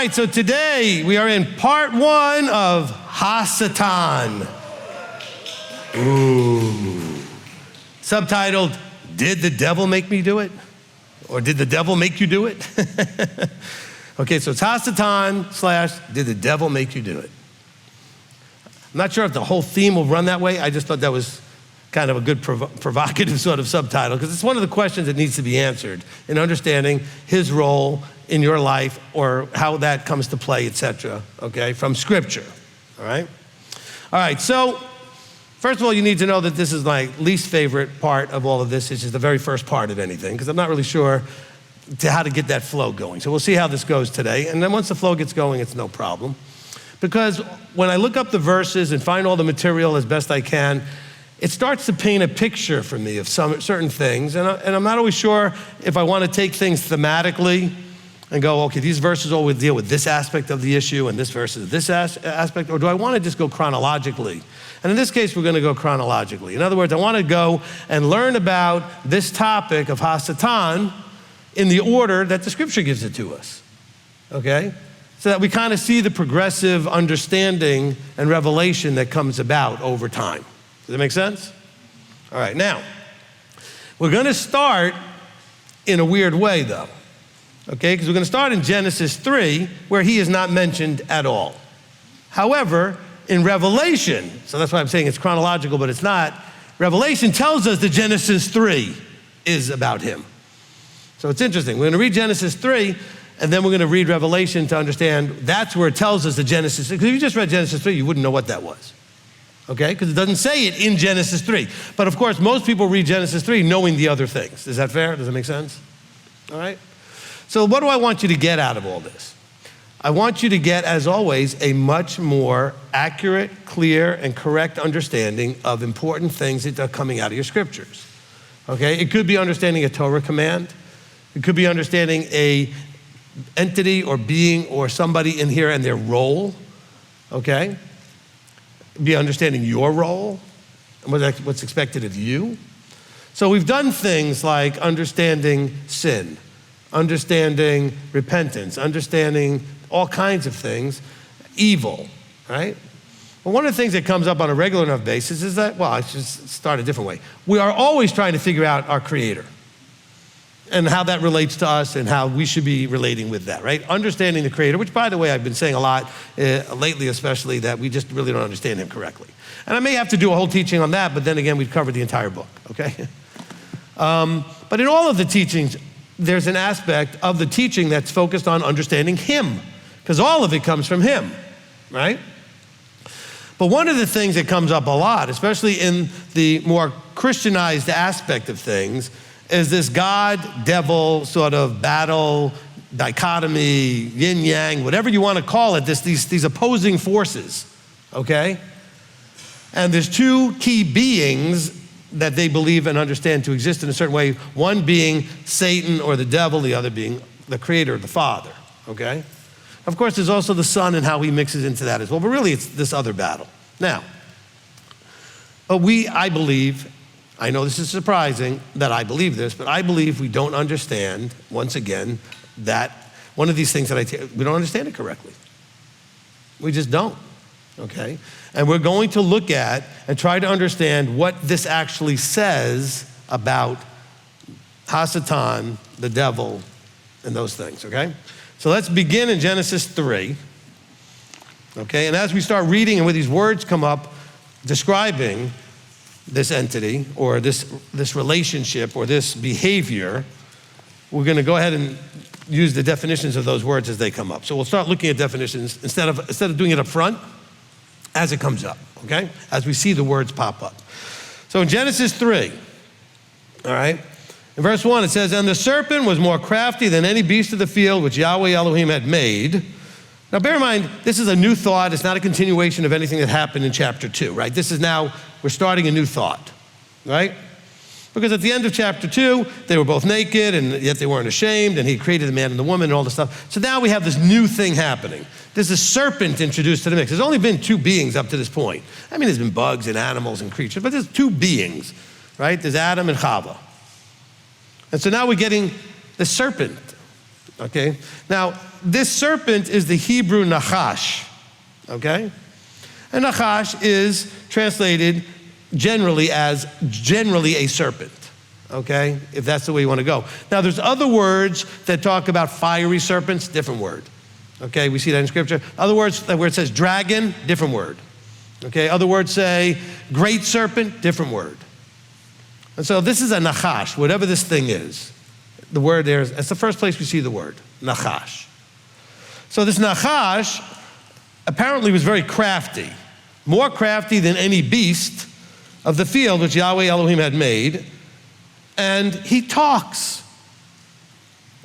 right, so today we are in part 1 of HaSatan. Ooh. Subtitled, Did the Devil Make Me Do It? Or did the devil make you do it? Okay, so it's HaSatan / Did the Devil Make You Do It? I'm not sure if the whole theme will run that way. I just thought that was kind of a good provocative sort of subtitle, because it's one of the questions that needs to be answered in understanding his role in your life or how that comes to play, etc., okay, from Scripture, all right? All right, so first of all, you need to know that this is my least favorite part of all of this. It's just the very first part of anything, because I'm not really sure how to get that flow going. So we'll see how this goes today, and then once the flow gets going, it's no problem. Because when I look up the verses and find all the material as best I can, it starts to paint a picture for me of some certain things, and I'm not always sure if I want to take things thematically and go, okay, these verses always deal with this aspect of the issue and this verse is this aspect, or do I want to just go chronologically? And in this case, we're going to go chronologically. In other words, I want to go and learn about this topic of HaSatan in the order that the Scripture gives it to us, okay? So that we kind of see the progressive understanding and revelation that comes about over time. Does that make sense? All right, now, we're going to start in a weird way, though, okay? Because we're going to start in Genesis 3, where he is not mentioned at all. However, in Revelation, so that's why I'm saying it's chronological, but it's not, Revelation tells us that Genesis 3 is about him. So it's interesting. We're going to read Genesis 3, and then we're going to read Revelation to understand that's where it tells us the Genesis. Because if you just read Genesis 3, you wouldn't know what that was. Okay, because it doesn't say it in Genesis 3. But of course, most people read Genesis 3 knowing the other things. Is that fair? Does that make sense? All right. So what do I want you to get out of all this? I want you to get, as always, a much more accurate, clear, and correct understanding of important things that are coming out of your scriptures. Okay, it could be understanding a Torah command. It could be understanding a entity or being or somebody in here and their role. Okay. Be understanding your role and what's expected of you. So we've done things like understanding sin, understanding repentance, understanding all kinds of things, evil, right? Well, one of the things that comes up on a regular enough basis is that, well, I should start a different way. We are always trying to figure out our Creator and how that relates to us and how we should be relating with that, right? Understanding the Creator, which, by the way, I've been saying a lot lately, especially, that we just really don't understand him correctly. And I may have to do a whole teaching on that, but then again, we've covered the entire book, okay? But in all of the teachings, there's an aspect of the teaching that's focused on understanding him, because all of it comes from him, right? But one of the things that comes up a lot, especially in the more Christianized aspect of things, is this God-devil sort of battle, dichotomy, yin-yang, whatever you want to call it, these opposing forces, okay? And there's two key beings that they believe and understand to exist in a certain way, one being Satan or the devil, the other being the Creator, the Father, okay? Of course, there's also the Son and how he mixes into that as well, but really it's this other battle. Now, but I believe, I know this is surprising that I believe this, but I believe we don't understand, once again, that one of these things that we don't understand it correctly. We just don't, okay? And we're going to look at and try to understand what this actually says about HaSatan, the devil, and those things, okay? So let's begin in Genesis 3, okay? And as we start reading and where these words come up describing this entity or this relationship or this behavior, we're going to go ahead and use the definitions of those words as they come up. So we'll start looking at definitions instead of doing it up front, as it comes up, okay? As we see the words pop up. So in Genesis 3, all right, in verse 1 it says, "And the serpent was more crafty than any beast of the field which Yahweh Elohim had made." Now bear in mind, this is a new thought. It's not a continuation of anything that happened in chapter 2, right? This is now, we're starting a new thought, right? Because at the end of chapter 2, they were both naked and yet they weren't ashamed, and he created the man and the woman and all this stuff. So now we have this new thing happening. There's a serpent introduced to the mix. There's only been two beings up to this point. I mean, there's been bugs and animals and creatures, but there's two beings, right? There's Adam and Chava. And so now we're getting the serpent. okay? Now, this serpent is the Hebrew Nachash, okay? And Nachash is translated generally as generally a serpent, okay? If that's the way you want to go. Now, there's other words that talk about fiery serpents, different word, okay? We see that in Scripture. Other words, where it says dragon, different word, okay? Other words say great serpent, different word. And so this is a Nachash, whatever this thing is. The word there is, that's the first place we see the word, Nachash. So this Nachash apparently was very crafty, more crafty than any beast of the field which Yahweh Elohim had made, and he talks.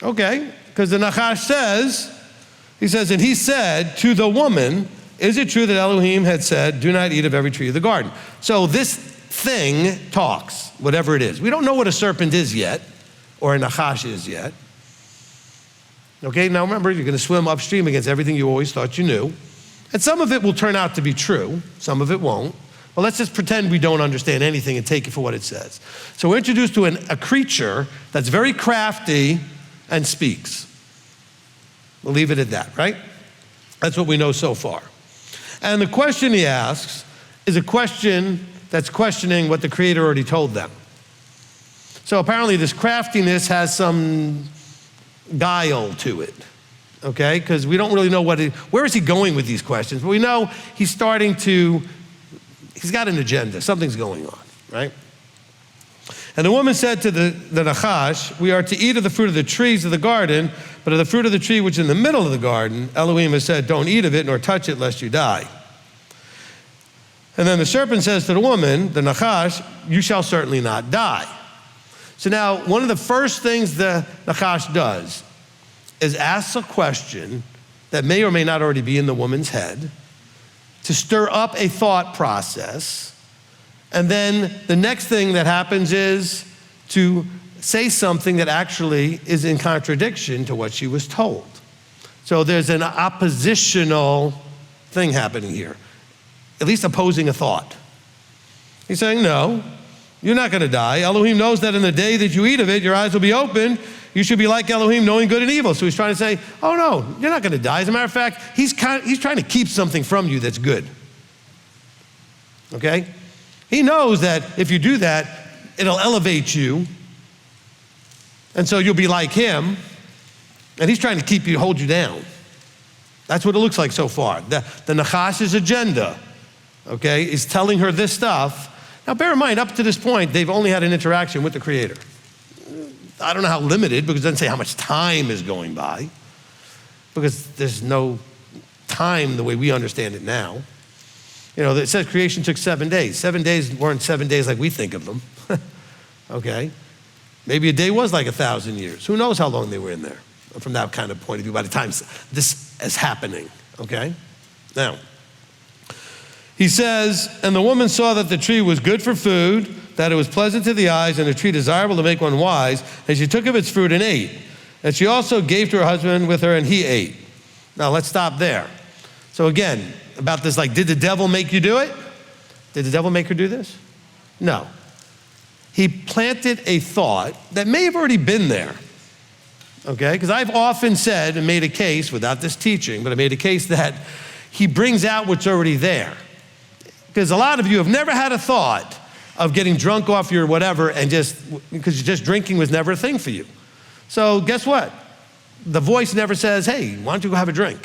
Okay, because the Nachash says, and he said to the woman, is it true that Elohim had said, do not eat of every tree of the garden? So this thing talks, whatever it is. We don't know what a serpent is yet, or a Nachash is yet. Okay, now remember, you're gonna swim upstream against everything you always thought you knew. And some of it will turn out to be true, some of it won't. Well, let's just pretend we don't understand anything and take it for what it says. So we're introduced to a creature that's very crafty and speaks. We'll leave it at that, right? That's what we know so far. And the question he asks is a question that's questioning what the Creator already told them. So apparently this craftiness has some guile to it, okay? Because we don't really know where is he going with these questions, but we know he's got an agenda, something's going on, right? And the woman said to the Nachash, we are to eat of the fruit of the trees of the garden, but of the fruit of the tree which is in the middle of the garden, Elohim has said, don't eat of it nor touch it lest you die. And then the serpent says to the woman, the Nachash, you shall certainly not die. So now, one of the first things the Nachash does is ask a question that may or may not already be in the woman's head to stir up a thought process. And then the next thing that happens is to say something that actually is in contradiction to what she was told. So there's an oppositional thing happening here, at least opposing a thought. He's saying, no, you're not gonna die. Elohim knows that in the day that you eat of it, your eyes will be open. You should be like Elohim, knowing good and evil. So he's trying to say, oh no, you're not gonna die. As a matter of fact, he's trying to keep something from you that's good, okay? He knows that if you do that, it'll elevate you, and so you'll be like him, and he's trying to hold you down. That's what it looks like so far. The Nachash's agenda, okay, is telling her this stuff. Now bear in mind, up to this point, they've only had an interaction with the Creator. I don't know how limited, because it doesn't say how much time is going by, because there's no time the way we understand it now. You know, it says creation took 7 days. 7 days weren't 7 days like we think of them, okay? Maybe a day was like 1,000 years. Who knows how long they were in there from that kind of point of view by the time this is happening, okay? Now, he says, and the woman saw that the tree was good for food, that it was pleasant to the eyes, and a tree desirable to make one wise, and she took of its fruit and ate. And she also gave to her husband with her, and he ate. Now let's stop there. So again, about this, like, did the devil make you do it? Did the devil make her do this? No. He planted a thought that may have already been there, okay? Because I've often said and made a case, without this teaching, but I made a case that he brings out what's already there. Because a lot of you have never had a thought of getting drunk off your whatever because just drinking was never a thing for you. So guess what? The voice never says, hey, why don't you go have a drink?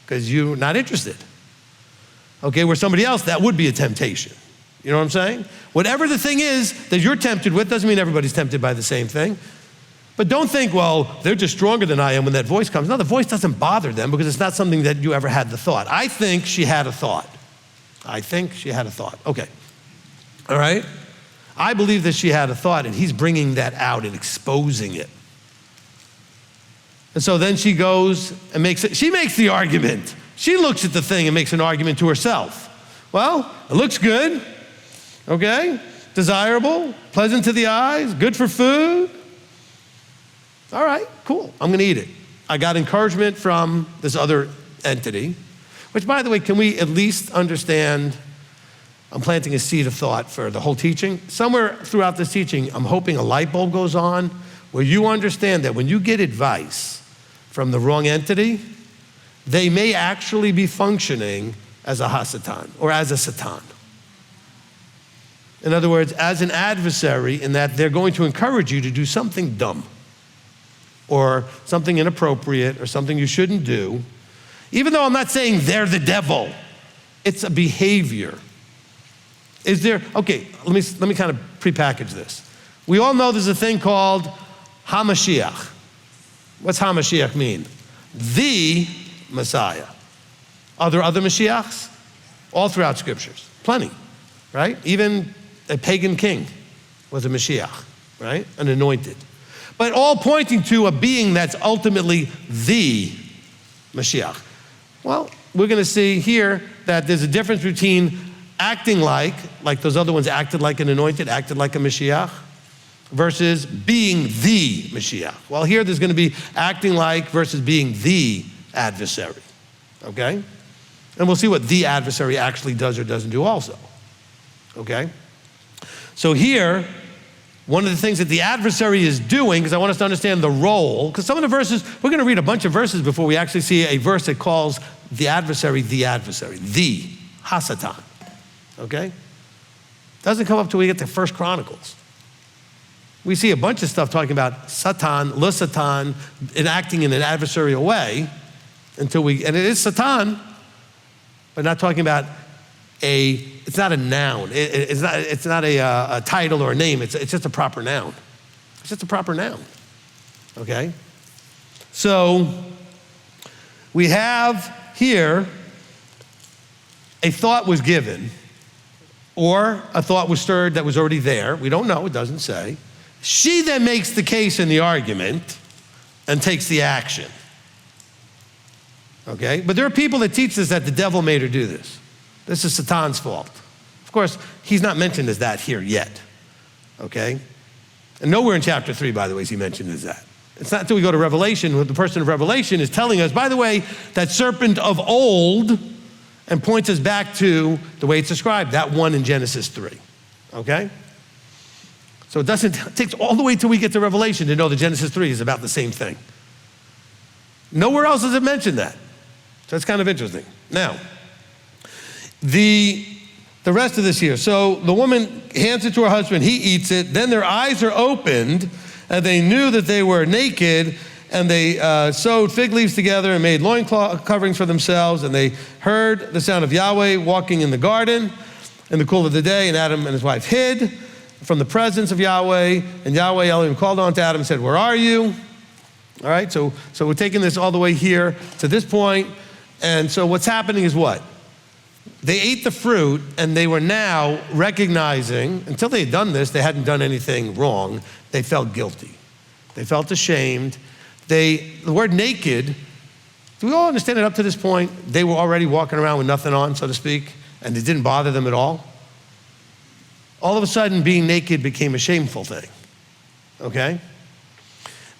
Because you're not interested. Okay, where somebody else, that would be a temptation. You know what I'm saying? Whatever the thing is that you're tempted with doesn't mean everybody's tempted by the same thing. But don't think, well, they're just stronger than I am when that voice comes. No, the voice doesn't bother them because it's not something that you ever had the thought. I think she had a thought. Okay, all right? I believe that she had a thought, and he's bringing that out and exposing it. And so then she goes and she makes the argument. She looks at the thing and makes an argument to herself. Well, it looks good, okay? Desirable, pleasant to the eyes, good for food. All right, cool, I'm gonna eat it. I got encouragement from this other entity, which, by the way, can we at least understand, I'm planting a seed of thought for the whole teaching. Somewhere throughout this teaching, I'm hoping a light bulb goes on where you understand that when you get advice from the wrong entity, they may actually be functioning as a HaSatan or as a Satan. In other words, as an adversary, in that they're going to encourage you to do something dumb or something inappropriate or something you shouldn't do. Even though I'm not saying they're the devil, it's a behavior. Okay, let me kind of prepackage this. We all know there's a thing called HaMashiach. What's HaMashiach mean? The Messiah. Are there other Mashiachs? All throughout scriptures, plenty, right? Even a pagan king was a Mashiach, right? An anointed. But all pointing to a being that's ultimately the Mashiach. Well, we're gonna see here that there's a difference between acting like those other ones acted like an anointed, acted like a Mashiach, versus being the Mashiach. Well, here there's gonna be acting like versus being the adversary, okay? And we'll see what the adversary actually does or doesn't do also, okay? So here, one of the things that the adversary is doing, because I want us to understand the role, because some of the verses, we're gonna read a bunch of verses before we actually see a verse that calls the adversary, the HaSatan, okay? Doesn't come up till we get to 1 Chronicles. We see a bunch of stuff talking about Satan, le Satan, enacting in an adversarial way, and it is Satan, but not talking about it's not a noun. It's not a title or a name. It's just a proper noun. It's just a proper noun, okay? So we have here a thought was given, or a thought was stirred that was already there. We don't know, it doesn't say. She then makes the case in the argument and takes the action, okay? But there are people that teach us that the devil made her do this. This is Satan's fault. Of course, he's not mentioned as that here yet, okay? And nowhere in chapter 3, by the way, is he mentioned as that. It's not until we go to Revelation, where the person of Revelation is telling us, by the way, that serpent of old, and points us back to the way it's described, that one in Genesis 3, okay? So it takes all the way till we get to Revelation to know that Genesis 3 is about the same thing. Nowhere else does it mention that. So it's kind of interesting. Now, the rest of this here. So the woman hands it to her husband, he eats it, then their eyes are opened, and they knew that they were naked, and they sewed fig leaves together and made loincloth coverings for themselves, and they heard the sound of Yahweh walking in the garden in the cool of the day, and Adam and his wife hid from the presence of Yahweh, and Yahweh Elohim called on to Adam and said, "Where are you?" All right, so we're taking this all the way here to this point, and so what's happening is what? They ate the fruit, and they were now recognizing, until they had done this, they hadn't done anything wrong. They felt guilty. They felt ashamed. The word naked, do we all understand it up to this point? They were already walking around with nothing on, so to speak, and it didn't bother them at all. All of a sudden, being naked became a shameful thing, okay?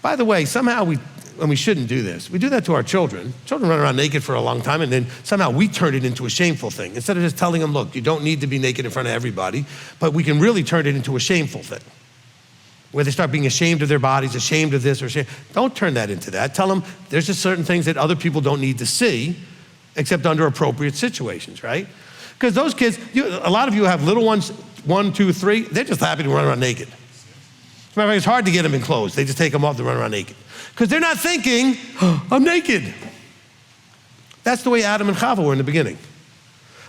By the way, somehow we shouldn't do this. We do that to our children. Children run around naked for a long time, and then somehow we turn it into a shameful thing. Instead of just telling them, look, you don't need to be naked in front of everybody, but we can really turn it into a shameful thing, where they start being ashamed of their bodies, ashamed of this or ashamed. Don't turn that into that. Tell them there's just certain things that other people don't need to see, except under appropriate situations, right? Because those kids, a lot of you have little ones, 1, 2, 3, they're just happy to run around naked. As a matter of fact, it's hard to get them in clothes. They just take them off to run around naked. Because they're not thinking, oh, I'm naked. That's the way Adam and Chava were in the beginning.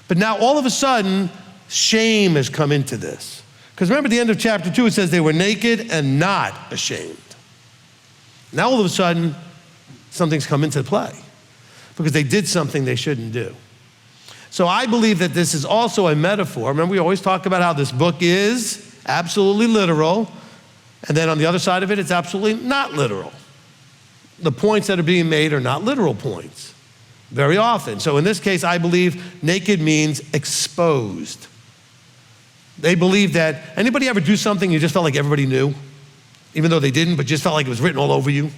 But now all of a sudden, shame has come into this. Because remember at the end of chapter 2, it says they were naked and not ashamed. Now all of a sudden, something's come into play. Because they did something they shouldn't do. So I believe that this is also a metaphor. Remember, we always talk about how this book is absolutely literal, and then on the other side of it, it's absolutely not literal. The points that are being made are not literal points, very often. So in this case, I believe naked means exposed. They believe that, anybody ever do something you just felt like everybody knew, even though they didn't, but just felt like it was written all over you?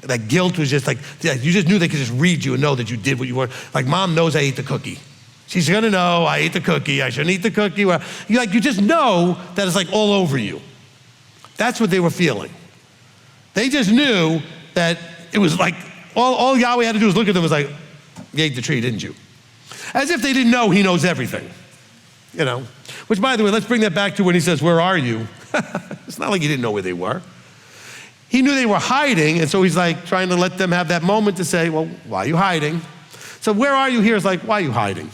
That guilt was just like, you just knew they could just read you and know that you did what you were. Like mom knows I ate the cookie. She's gonna know I ate the cookie, I shouldn't eat the cookie. Well, you just know that it's like all over you. That's what they were feeling. They just knew that it was like All Yahweh had to do was look at them and was like, you ate the tree, didn't you? As if they didn't know he knows everything, you know. Which, by the way, let's bring that back to when he says, where are you? It's not like he didn't know where they were. He knew they were hiding, and so he's like trying to let them have that moment to say, well, why are you hiding? So where are you here is like, why are you hiding?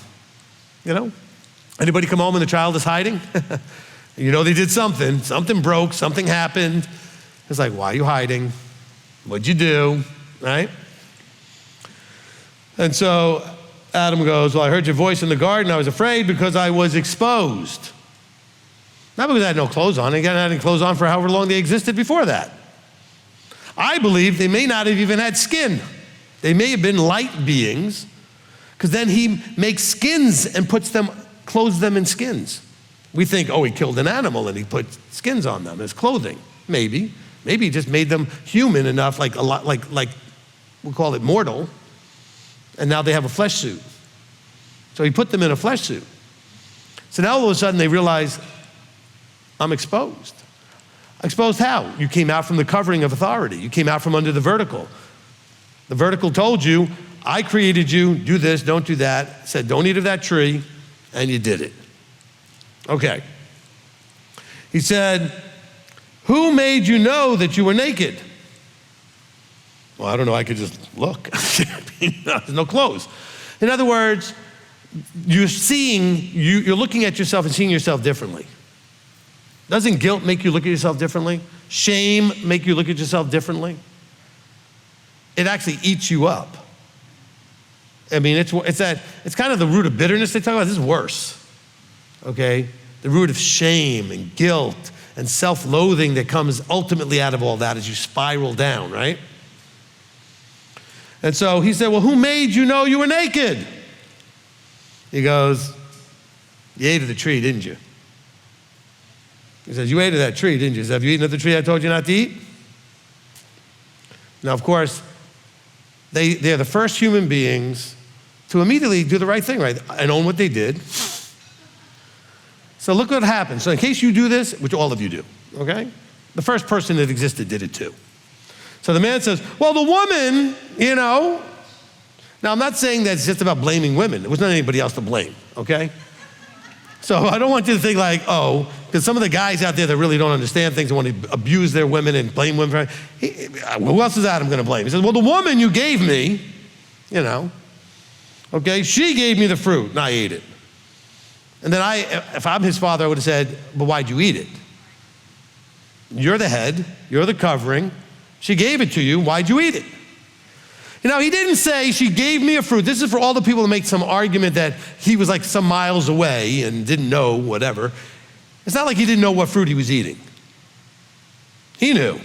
You know? Anybody come home and the child is hiding? You know they did something broke, something happened. It's like, why are you hiding? What'd you do, right? And so Adam goes, well, I heard your voice in the garden. I was afraid because I was exposed. Not because I had no clothes on. They hadn't had any clothes on for however long they existed before that. I believe they may not have even had skin. They may have been light beings, because then he makes skins and clothes them in skins. We think, oh, he killed an animal and he put skins on them as clothing. Maybe. Maybe he just made them human enough, like we'll call it mortal, and now they have a flesh suit. So he put them in a flesh suit. So now all of a sudden they realize, I'm exposed. Exposed how? You came out from the covering of authority. You came out from under the vertical. The vertical told you, I created you, do this, don't do that. Said, don't eat of that tree, and you did it. Okay. He said, who made you know that you were naked? Well, I don't know, I could just look. There's no clothes. In other words, you're looking at yourself and seeing yourself differently. Doesn't guilt make you look at yourself differently? Shame make you look at yourself differently? It actually eats you up. I mean, it's kind of the root of bitterness they talk about. This is worse, okay? The root of shame and guilt and self-loathing that comes ultimately out of all that as you spiral down, right? And so he said, well, who made you know you were naked? He goes, you ate of the tree, didn't you? He says, you ate of that tree, didn't you? He says, have you eaten of the tree I told you not to eat? Now, of course, they're the first human beings to immediately do the right thing, right? And own what they did. So look what happened. So in case you do this, which all of you do, okay? The first person that existed did it too. So the man says, well, the woman, you know. Now, I'm not saying that it's just about blaming women. There was not anybody else to blame, okay? So I don't want you to think like, oh, because some of the guys out there that really don't understand things and want to abuse their women and blame women. Who else is Adam going to blame? He says, well, the woman you gave me, you know, okay, she gave me the fruit and I ate it. And then if I'm his father, I would have said, but why'd you eat it? You're the head, you're the covering. She gave it to you, why'd you eat it? You know, he didn't say she gave me a fruit. This is for all the people that make some argument that he was like some miles away and didn't know whatever. It's not like he didn't know what fruit he was eating. He knew.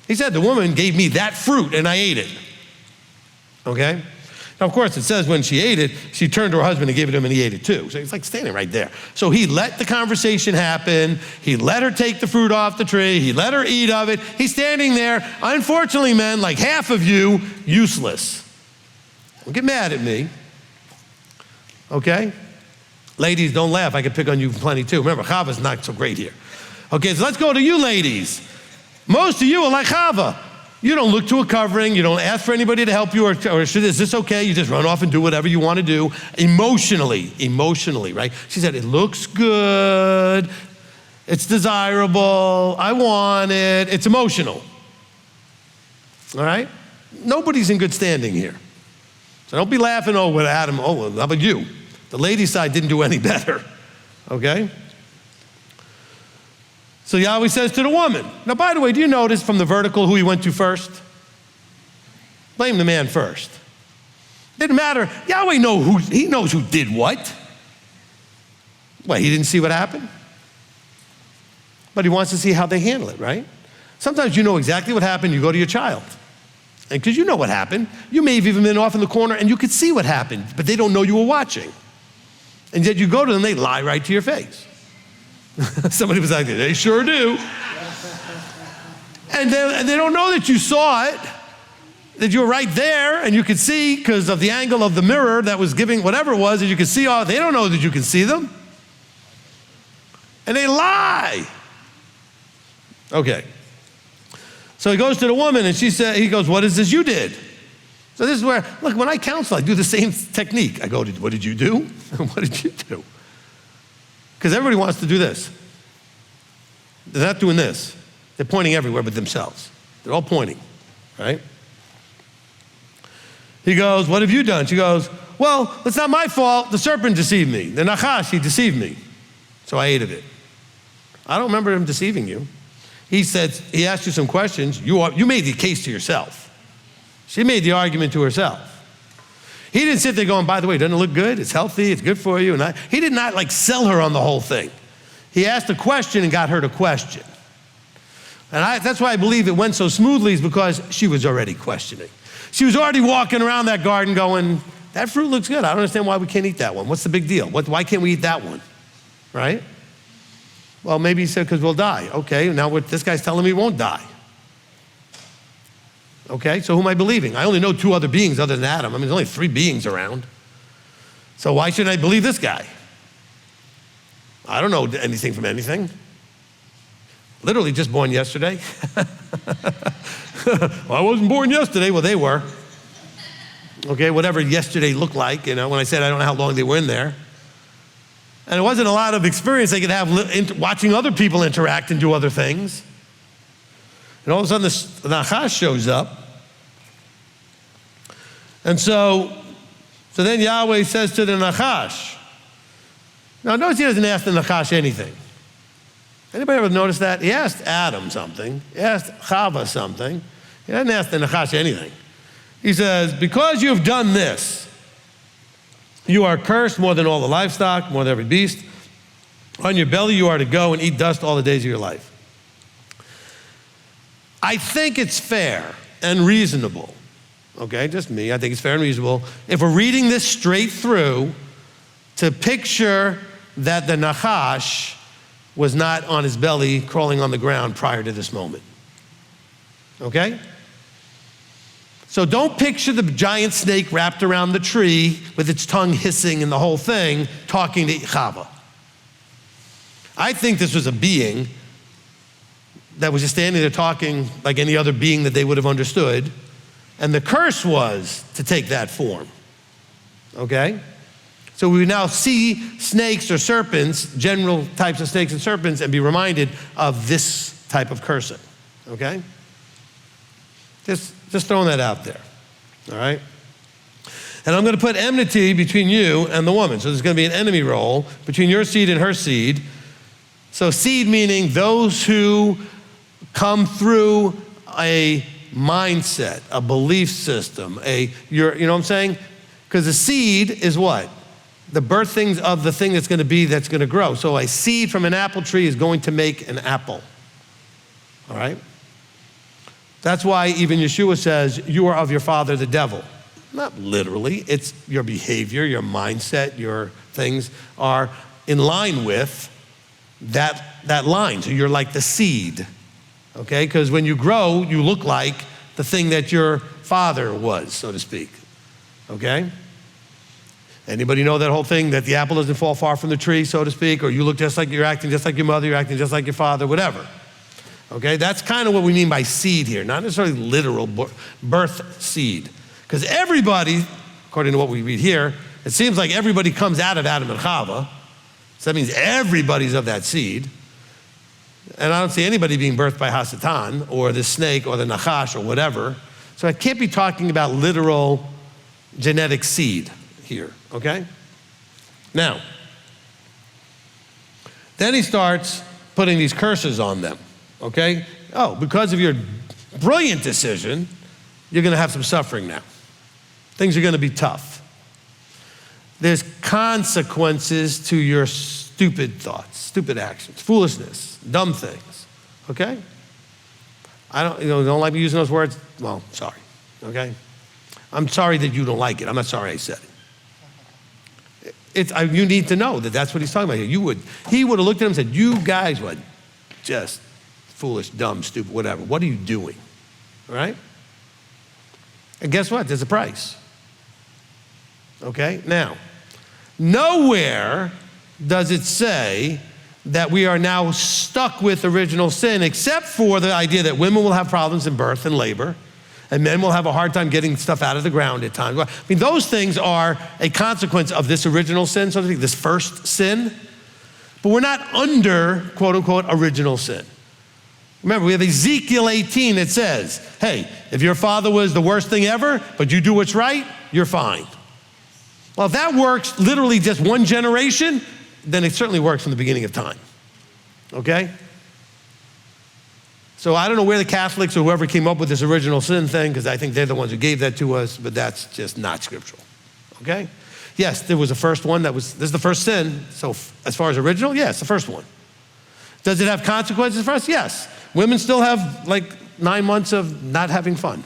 He said, the woman gave me that fruit and I ate it. Okay? Now, of course, it says when she ate it, she turned to her husband and gave it to him and he ate it too. So it's like standing right there. So he let the conversation happen. He let her take the fruit off the tree. He let her eat of it. He's standing there. Unfortunately, men, like half of you, useless. Don't get mad at me. Okay? Ladies, don't laugh. I could pick on you plenty too. Remember, Chava's not so great here. Okay, so let's go to you ladies. Most of you are like Chava. You don't look to a covering. You don't ask for anybody to help you or is this okay? You just run off and do whatever you want to do. Emotionally, right? She said, it looks good. It's desirable. I want it. It's emotional. All right? Nobody's in good standing here. So don't be laughing, oh, with Adam. Oh, well, how about you? The ladies' side didn't do any better. Okay? So Yahweh says to the woman. Now, by the way, do you notice from the vertical who he went to first? Blame the man first. Didn't matter. Yahweh he knows who did what. Well, he didn't see what happened. But he wants to see how they handle it, right? Sometimes you know exactly what happened. You go to your child. And because you know what happened, you may have even been off in the corner and you could see what happened, but they don't know you were watching. And yet you go to them, they lie right to your face. Somebody was like, they sure do. And they don't know that you saw it, that you were right there and you could see because of the angle of the mirror that was giving whatever it was that you could see all. They don't know that you can see them. And they lie. Okay. So he goes to the woman and he goes, what is this you did? So this is where, look, when I counsel, I do the same technique. I go, what did you do? What did you do? Because everybody wants to do this. They're not doing this. They're pointing everywhere but themselves. They're all pointing, right? He goes, what have you done? She goes, well, it's not my fault. The serpent deceived me. The Nachash, he deceived me. So I ate of it. I don't remember him deceiving you. He said, he asked you some questions. You made the case to yourself. She made the argument to herself. He didn't sit there going, by the way, doesn't it look good? It's healthy, it's good for you. And he did not like sell her on the whole thing. He asked a question and got her to question. And that's why I believe it went so smoothly, is because she was already questioning. She was already walking around that garden going, that fruit looks good. I don't understand why we can't eat that one. What's the big deal? Why can't we eat that one? Right? Well, maybe he said, because we'll die. Okay, now this guy's telling me we won't die. Okay, so who am I believing? I only know 2 other beings other than Adam. I mean, there's only 3 beings around. So why shouldn't I believe this guy? I don't know anything from anything. Literally just born yesterday. Well, I wasn't born yesterday. Well, they were. Okay, whatever yesterday looked like, when I said I don't know how long they were in there. And it wasn't a lot of experience they could have watching other people interact and do other things. And all of a sudden, the Nachash shows up. And so then Yahweh says to the Nachash, now notice he doesn't ask the Nachash anything. Anybody ever notice that? He asked Adam something. He asked Chava something. He didn't ask the Nachash anything. He says, because you have done this, you are cursed more than all the livestock, more than every beast. On your belly you are to go and eat dust all the days of your life. I think it's fair and reasonable, okay, just me, I think it's fair and reasonable, if we're reading this straight through, to picture that the Nachash was not on his belly crawling on the ground prior to this moment, okay? So don't picture the giant snake wrapped around the tree with its tongue hissing and the whole thing talking to Chava. I think this was a being that was just standing there talking like any other being that they would have understood. And the curse was to take that form, okay? So we now see snakes or serpents, general types of snakes and serpents, and be reminded of this type of cursing, okay? Just throwing that out there, all right? And I'm gonna put enmity between you and the woman. So there's gonna be an enemy role between your seed and her seed. So seed meaning those who come through a mindset, a belief system, you know what I'm saying? Because a seed is what? The birthings of the thing that's gonna grow. So a seed from an apple tree is going to make an apple, all right? That's why even Yeshua says, you are of your father, the devil. Not literally, it's your behavior, your mindset, your things are in line with that line. So you're like the seed, okay? Because when you grow, you look like the thing that your father was, so to speak, okay? Anybody know that whole thing that the apple doesn't fall far from the tree, so to speak, or you look just like, you're acting just like your mother, you're acting just like your father, whatever. Okay, that's kind of what we mean by seed here, not necessarily literal birth seed. Because everybody, according to what we read here, it seems like everybody comes out of Adam and Chava. So that means everybody's of that seed. And I don't see anybody being birthed by HaSatan or the snake or the Nachash or whatever. So I can't be talking about literal genetic seed here, okay? Now, then he starts putting these curses on them. Okay? Oh, because of your brilliant decision, you're gonna have some suffering now. Things are gonna be tough. There's consequences to your stupid thoughts, stupid actions, foolishness, dumb things, okay? Don't like me using those words? Well, sorry, okay? I'm sorry that you don't like it. I'm not sorry I said it. You need to know that that's what he's talking about here. He would have looked at him and said, you guys would just foolish, dumb, stupid, whatever. What are you doing, all right? And guess what? There's a price, okay? Now, nowhere does it say that we are now stuck with original sin except for the idea that women will have problems in birth and labor, And men will have a hard time getting stuff out of the ground at times. I mean, those things are a consequence of this original sin, so to speak, this first sin. But we're not under, quote unquote, original sin. Remember, we have Ezekiel 18 that says, hey, if your father was the worst thing ever, but you do what's right, you're fine. Well, if that works literally just one generation, then it certainly works from the beginning of time. Okay? So I don't know where the Catholics or whoever came up with this original sin thing, because I think they're the ones who gave that to us, but that's just not scriptural. Okay? Yes, there was a first one this is the first sin. So as far as original, yes, the first one. Does it have consequences for us? Yes. Women still have like 9 months of not having fun.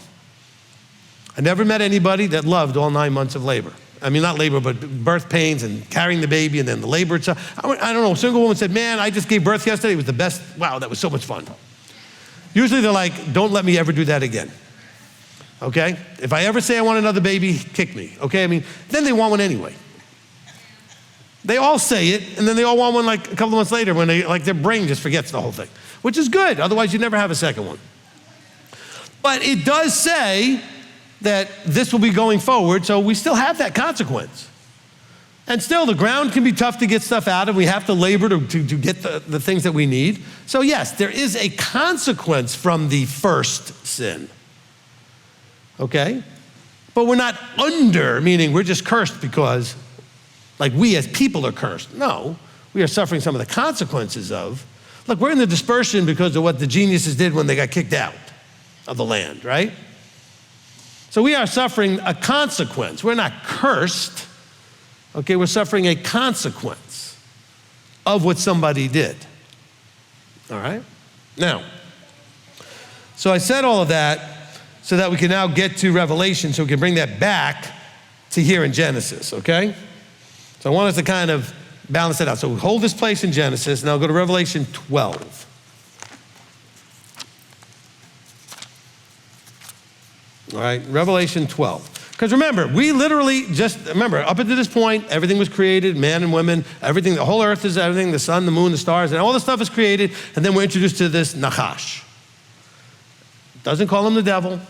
I never met anybody that loved all 9 months of labor. I mean, not labor, but birth pains and carrying the baby and then the labor itself. I don't know, a single woman said, man, I just gave birth yesterday. It was the best. Wow, that was so much fun. Usually they're like, don't let me ever do that again. Okay? If I ever say I want another baby, kick me. Okay? I mean, then they want one anyway. They all say it, and then they all want one like a couple of months later when their brain just forgets the whole thing, which is good. Otherwise, you'd never have a second one. But it does say that this will be going forward, so we still have that consequence. And still, the ground can be tough to get stuff out of. We have to labor to get the things that we need. So yes, there is a consequence from the first sin. Okay? But we're not under, meaning we're just cursed because, like we as people are cursed. No, we are suffering some of the consequences of, look, we're in the dispersion because of what the geniuses did when they got kicked out of the land, right? So we are suffering a consequence. We're not cursed. Okay, we're suffering a consequence of what somebody did. All right? Now, so I said all of that so that we can now get to Revelation, so we can bring that back to here in Genesis, okay? So I want us to kind of balance it out. So we hold this place in Genesis, now go to Revelation 12. All right, Revelation 12. Because remember, we literally up until this point, everything was created, man and women, everything, the whole earth is everything, the sun, the moon, the stars, and all this stuff is created, and then we're introduced to this Nachash. Doesn't call him the devil,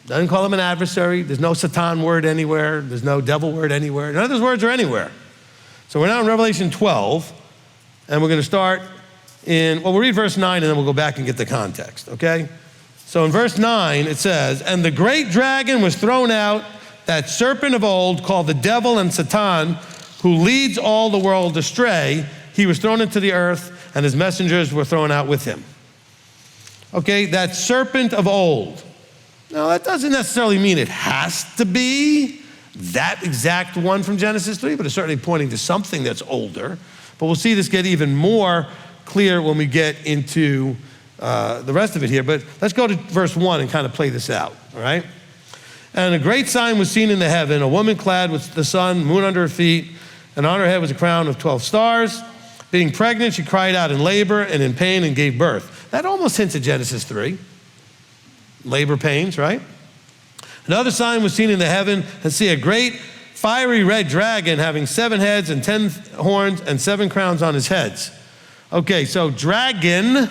doesn't call him an adversary, there's no Satan word anywhere, there's no devil word anywhere, none of those words are anywhere. So we're now in Revelation 12, and we're gonna start we'll read verse 9, and then we'll go back and get the context, okay? So in verse 9, it says, and the great dragon was thrown out, that serpent of old called the devil and Satan, who leads all the world astray. He was thrown into the earth, and his messengers were thrown out with him. Okay, that serpent of old. Now, that doesn't necessarily mean it has to be that exact one from Genesis 3, but it's certainly pointing to something that's older. But we'll see this get even more clear when we get into the rest of it here. But let's go to verse 1 and kind of play this out, all right? And a great sign was seen in the heaven, a woman clad with the sun, moon under her feet, and on her head was a crown of 12 stars. Being pregnant, she cried out in labor and in pain and gave birth. That almost hints at Genesis 3. Labor pains, right? Another sign was seen in the heaven, and see a great fiery red dragon having 7 heads and 10 horns and 7 crowns on his heads. Okay, so dragon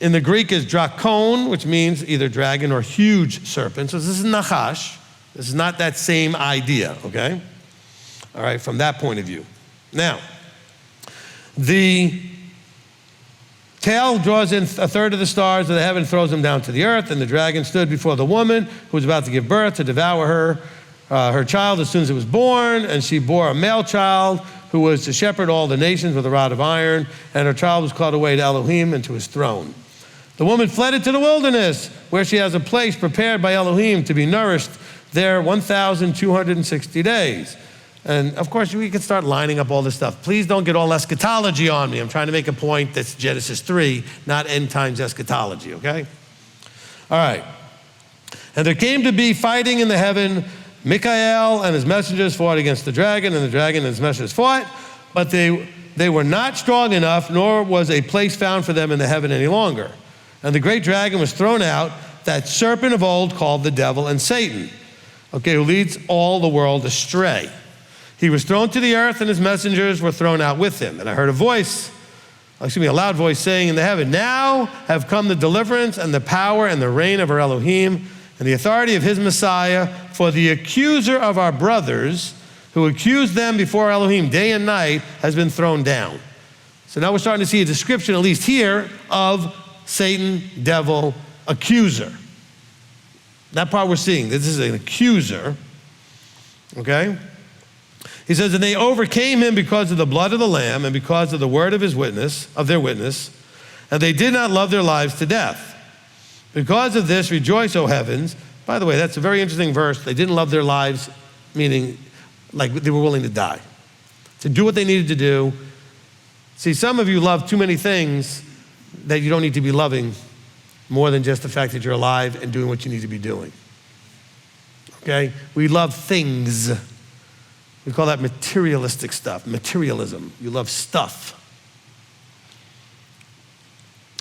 in the Greek is drakon, which means either dragon or huge serpent. So this is Nachash. This is not that same idea, okay? All right, from that point of view. Now, the tail draws in a third of the stars of the heaven, throws them down to the earth, and the dragon stood before the woman who was about to give birth to devour her child as soon as it was born, and she bore a male child who was to shepherd all the nations with a rod of iron, and her child was called away to Elohim and to his throne. The woman fled into the wilderness, where she has a place prepared by Elohim to be nourished there 1,260 days. And of course, we can start lining up all this stuff. Please don't get all eschatology on me. I'm trying to make a point that's Genesis 3, not end times eschatology, okay? All right. And there came to be fighting in the heaven. Michael and his messengers fought against the dragon, and the dragon and his messengers fought, but they were not strong enough, nor was a place found for them in the heaven any longer. And the great dragon was thrown out, that serpent of old called the devil and Satan, okay, who leads all the world astray. He was thrown to the earth, and his messengers were thrown out with him. And I heard a loud voice saying in the heaven, now have come the deliverance and the power and the reign of our Elohim and the authority of his Messiah, for the accuser of our brothers, who accused them before Elohim day and night, has been thrown down. So now we're starting to see a description, at least here, of Satan, devil, accuser. That part we're seeing. This is an accuser. Okay? He says, and they overcame him because of the blood of the Lamb and because of the word of their witness, and they did not love their lives to death. Because of this, rejoice, O heavens. By the way, that's a very interesting verse. They didn't love their lives, meaning like they were willing to die, to do what they needed to do. See, some of you love too many things that you don't need to be loving more than just the fact that you're alive and doing what you need to be doing. Okay? We love things. We call that materialistic stuff, materialism. You love stuff.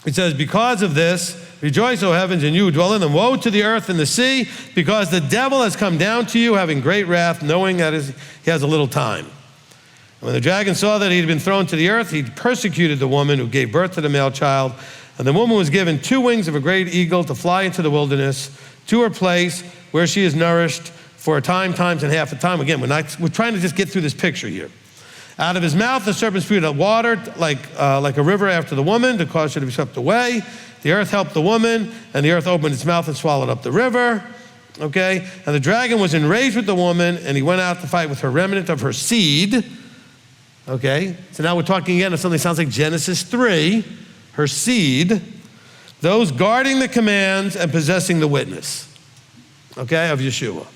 It says, because of this, rejoice, O heavens, and you who dwell in them. Woe to the earth and the sea, because the devil has come down to you, having great wrath, knowing that he has a little time. And when the dragon saw that he had been thrown to the earth, he persecuted the woman who gave birth to the male child. And the woman was given 2 wings of a great eagle to fly into the wilderness, to her place where she is nourished for a time, times and half a time. Again, we're trying to just get through this picture here. Out of his mouth the serpent spewed out water like a river after the woman to cause her to be swept away. The earth helped the woman, and the earth opened its mouth and swallowed up the river. Okay? And the dragon was enraged with the woman, and he went out to fight with her remnant of her seed. Okay? So now we're talking again of something that sounds like Genesis 3, her seed, those guarding the commands and possessing the witness, okay, of Yeshua.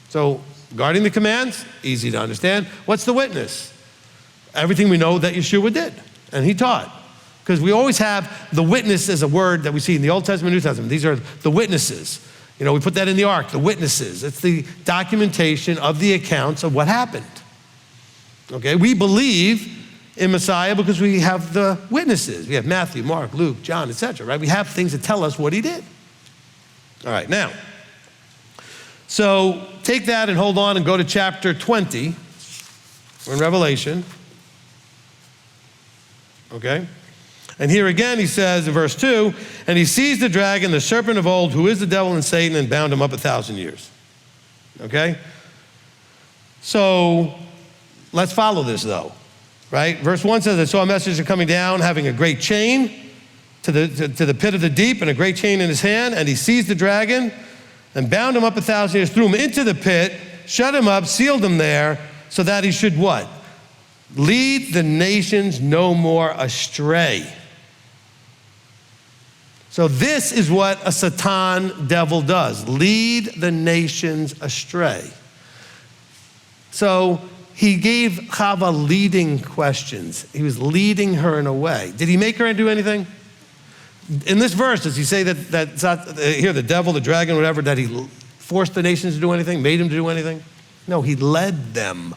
So guarding the commands, easy to understand. What's the witness? Everything we know that Yeshua did and he taught. Because we always have the witness as a word that we see in the Old Testament, New Testament. These are the witnesses. You know, we put that in the ark, the witnesses. It's the documentation of the accounts of what happened. Okay, we believe in Messiah because we have the witnesses. We have Matthew, Mark, Luke, John, etc., right? We have things that tell us what he did. All right, now, so take that and hold on and go to chapter 20. We're in Revelation. Okay? And here again he says in verse 2, and he seized the dragon, the serpent of old, who is the devil and Satan, and bound him up 1,000 years. Okay? So let's follow this though, right? Verse 1 says, I saw a messenger coming down having a great chain to the pit of the deep and a great chain in his hand, and he seized the dragon and bound him up 1,000 years, threw him into the pit, shut him up, sealed him there, so that he should what? Lead the nations no more astray. So this is what a Satan devil does, lead the nations astray. So he gave Chava leading questions. He was leading her in a way. Did he make her do anything? In this verse, does he say that here, the devil, the dragon, whatever, that he forced the nations to do anything, made them to do anything? No, he led them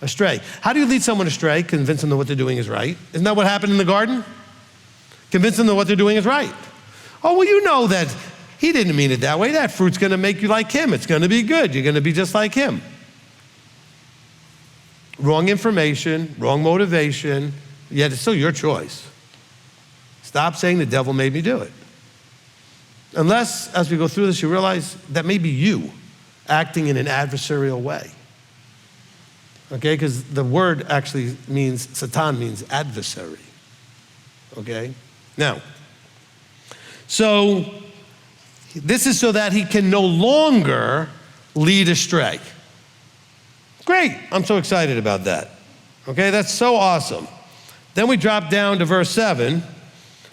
astray. How do you lead someone astray? Convince them that what they're doing is right. Isn't that what happened in the garden? Convince them that what they're doing is right. Oh, well, you know that he didn't mean it that way. That fruit's going to make you like him. It's going to be good. You're going to be just like him. Wrong information, wrong motivation, yet it's still your choice. Stop saying the devil made me do it. Unless, as we go through this, you realize that may be you acting in an adversarial way. Okay, because the word actually means, Satan means adversary. Okay? Now, so this is so that he can no longer lead astray. Great, I'm so excited about that. Okay, that's so awesome. Then we drop down to verse 7, and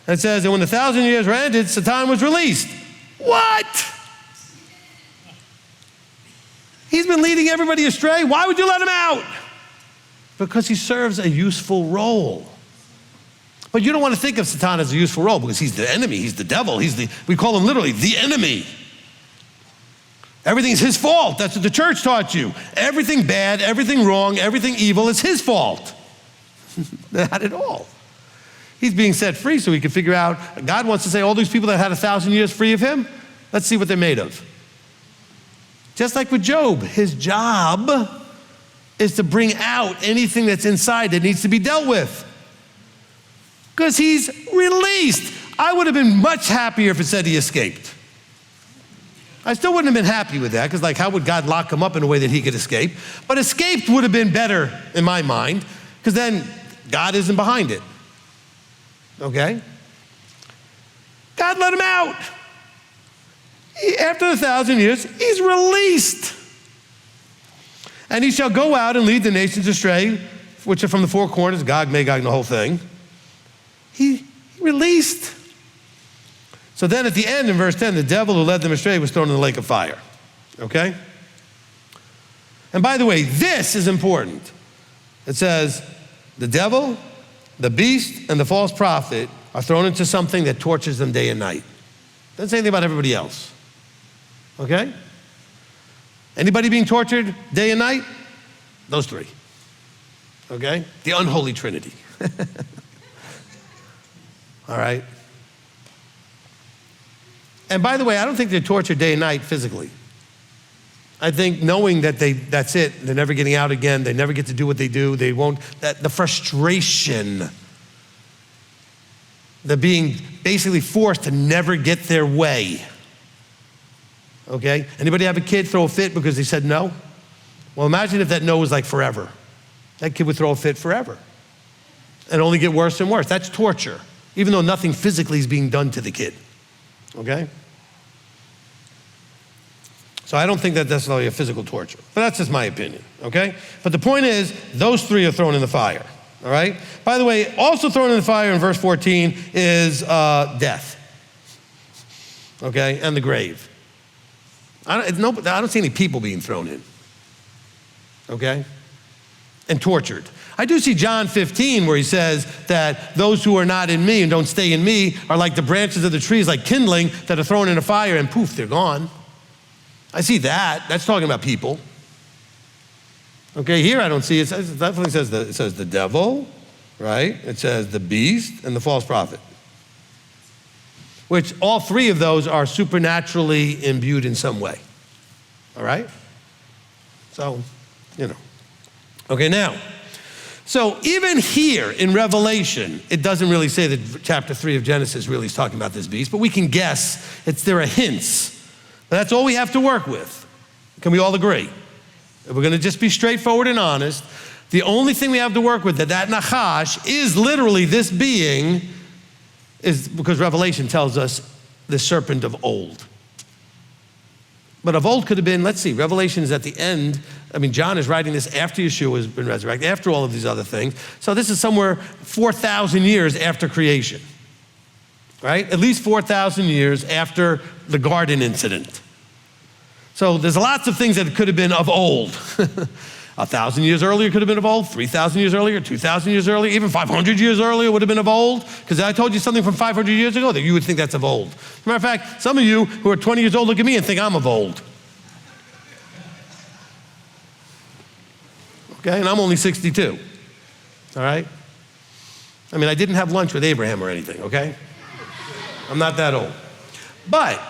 it says, and when the 1,000 years were ended, Satan was released. What? He's been leading everybody astray. Why would you let him out? Because he serves a useful role. But you don't want to think of Satan as a useful role because he's the enemy, he's the devil, we call him literally the enemy. Everything's his fault. That's what the church taught you. Everything bad, everything wrong, everything evil is his fault. Not at all. He's being set free so he can figure out, God wants to say all these people that had 1,000 years free of him, let's see what they're made of. Just like with Job, his job is to bring out anything that's inside that needs to be dealt with. Because he's released. I would have been much happier if it said he escaped. I still wouldn't have been happy with that, because like, how would God lock him up in a way that he could escape? But escaped would have been better in my mind, because then God isn't behind it, okay? God let him out. After 1,000 years, he's released. And he shall go out and lead the nations astray, which are from the four corners, Gog, Magog, and the whole thing. He released. So then at the end in verse 10, the devil who led them astray was thrown in the lake of fire, okay? And by the way, this is important. It says, the devil, the beast, and the false prophet are thrown into something that tortures them day and night. Doesn't say anything about everybody else, okay? Anybody being tortured day and night? Those three, okay? The unholy trinity. All right? And by the way, I don't think they're tortured day and night physically. I think knowing that that's it, they're never getting out again, they never get to do what they do, they won't, the frustration, the being basically forced to never get their way. Okay? Anybody have a kid throw a fit because they said no? Well, imagine if that no was like forever. That kid would throw a fit forever and only get worse and worse. That's torture, even though nothing physically is being done to the kid. Okay? So I don't think that that's necessarily a physical torture, but that's just my opinion, okay? But the point is, those three are thrown in the fire, all right? By the way, also thrown in the fire in verse 14 is death, okay, and the grave. I don't see any people being thrown in, okay, and tortured. I do see John 15 where he says that those who are not in me and don't stay in me are like the branches of the trees, like kindling, that are thrown in a fire and poof, they're gone. I see that. That's talking about people. Okay, here I don't see it. It definitely says the devil, right? It says the beast and the false prophet, which all three of those are supernaturally imbued in some way. All right? So, you know. Okay, now, so even here in Revelation, it doesn't really say that chapter 3 of Genesis really is talking about this beast, but we can guess there are hints. But that's all we have to work with. Can we all agree? If we're going to just be straightforward and honest, the only thing we have to work with that Nachash is literally this being, is because Revelation tells us the serpent of old. But of old could have been, let's see, Revelation is at the end. I mean, John is writing this after Yeshua has been resurrected, after all of these other things. So this is somewhere 4,000 years after creation, right? At least 4,000 years after the garden incident. So there's lots of things that could have been of old. 1,000 years earlier could have been of old, 3,000 years earlier, 2,000 years earlier, even 500 years earlier would have been of old, because I told you something from 500 years ago that you would think that's of old. As a matter of fact, some of you who are 20 years old look at me and think I'm of old. Okay, and I'm only 62, all right? I mean, I didn't have lunch with Abraham or anything, okay? I'm not that old. But,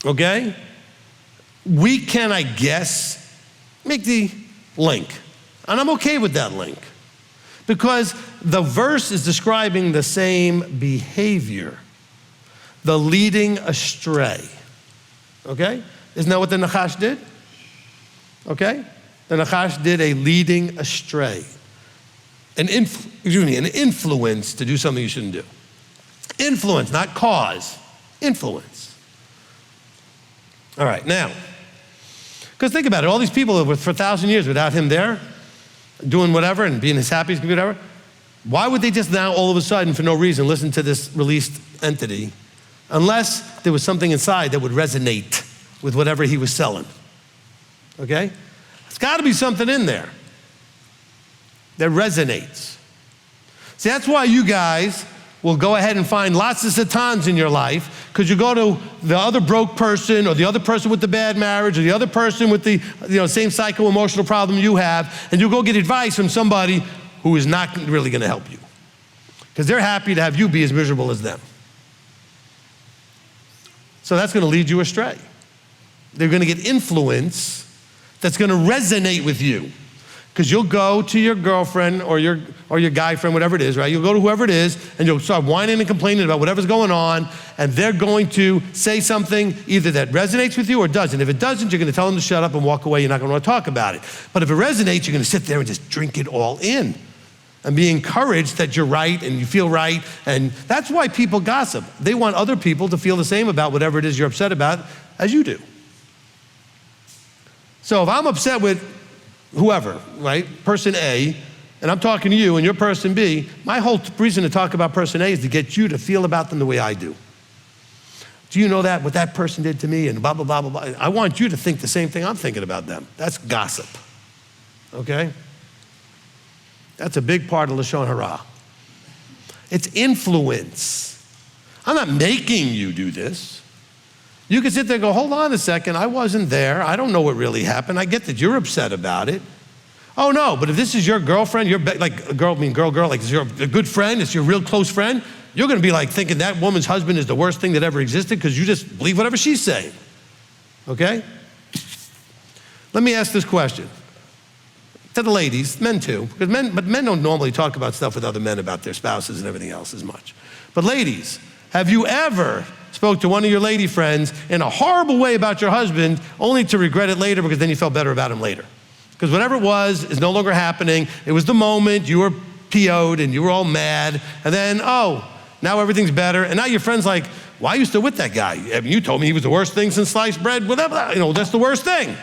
okay, we can, I guess, make the link. And I'm okay with that link, because the verse is describing the same behavior, the leading astray, okay? Isn't that what the Nachash did? Okay? The Nachash did a leading astray, an influence to do something you shouldn't do. Influence, not cause, influence. All right, now, because think about it, all these people were for 1,000 years without him there, doing whatever and being as happy as could be, whatever. Why would they just now all of a sudden, for no reason, listen to this released entity, unless there was something inside that would resonate with whatever he was selling? Okay? There's got to be something in there that resonates. See, that's why you guys will go ahead and find lots of Satans in your life, because you go to the other broke person, or the other person with the bad marriage, or the other person with the same psycho-emotional problem you have, and you go get advice from somebody who is not really going to help you, because they're happy to have you be as miserable as them. So that's going to lead you astray. They're going to get influence that's going to resonate with you. Because you'll go to your girlfriend or your guy friend, whatever it is, right? You'll go to whoever it is, and you'll start whining and complaining about whatever's going on, and they're going to say something either that resonates with you or doesn't. If it doesn't, you're going to tell them to shut up and walk away. You're not going to want to talk about it. But if it resonates, you're going to sit there and just drink it all in and be encouraged that you're right and you feel right. And that's why people gossip. They want other people to feel the same about whatever it is you're upset about as you do. So if I'm upset with whoever, right, person A, and I'm talking to you and you're person B, my whole reason to talk about person A is to get you to feel about them the way I do. Do you know that, what that person did to me and blah, blah, blah, blah, blah. I want you to think the same thing I'm thinking about them. That's gossip, okay? That's a big part of Lashon Hara. It's influence. I'm not making you do this. You can sit there and go, hold on a second, I wasn't there. I don't know what really happened. I get that you're upset about it. Oh no, but if this is your girlfriend, you're like a girl, like it's a good friend, it's your real close friend, you're gonna be like thinking that woman's husband is the worst thing that ever existed because you just believe whatever she's saying, okay? Let me ask this question to the ladies, men too, because men don't normally talk about stuff with other men about their spouses and everything else as much. But ladies, have you ever spoke to one of your lady friends in a horrible way about your husband only to regret it later because then you felt better about him later? Because whatever it was is no longer happening. It was the moment, you were PO'd and you were all mad, and then, oh, now everything's better, and now your friend's like, why are you still with that guy? I mean, you told me he was the worst thing since sliced bread, whatever, you know, that's the worst thing.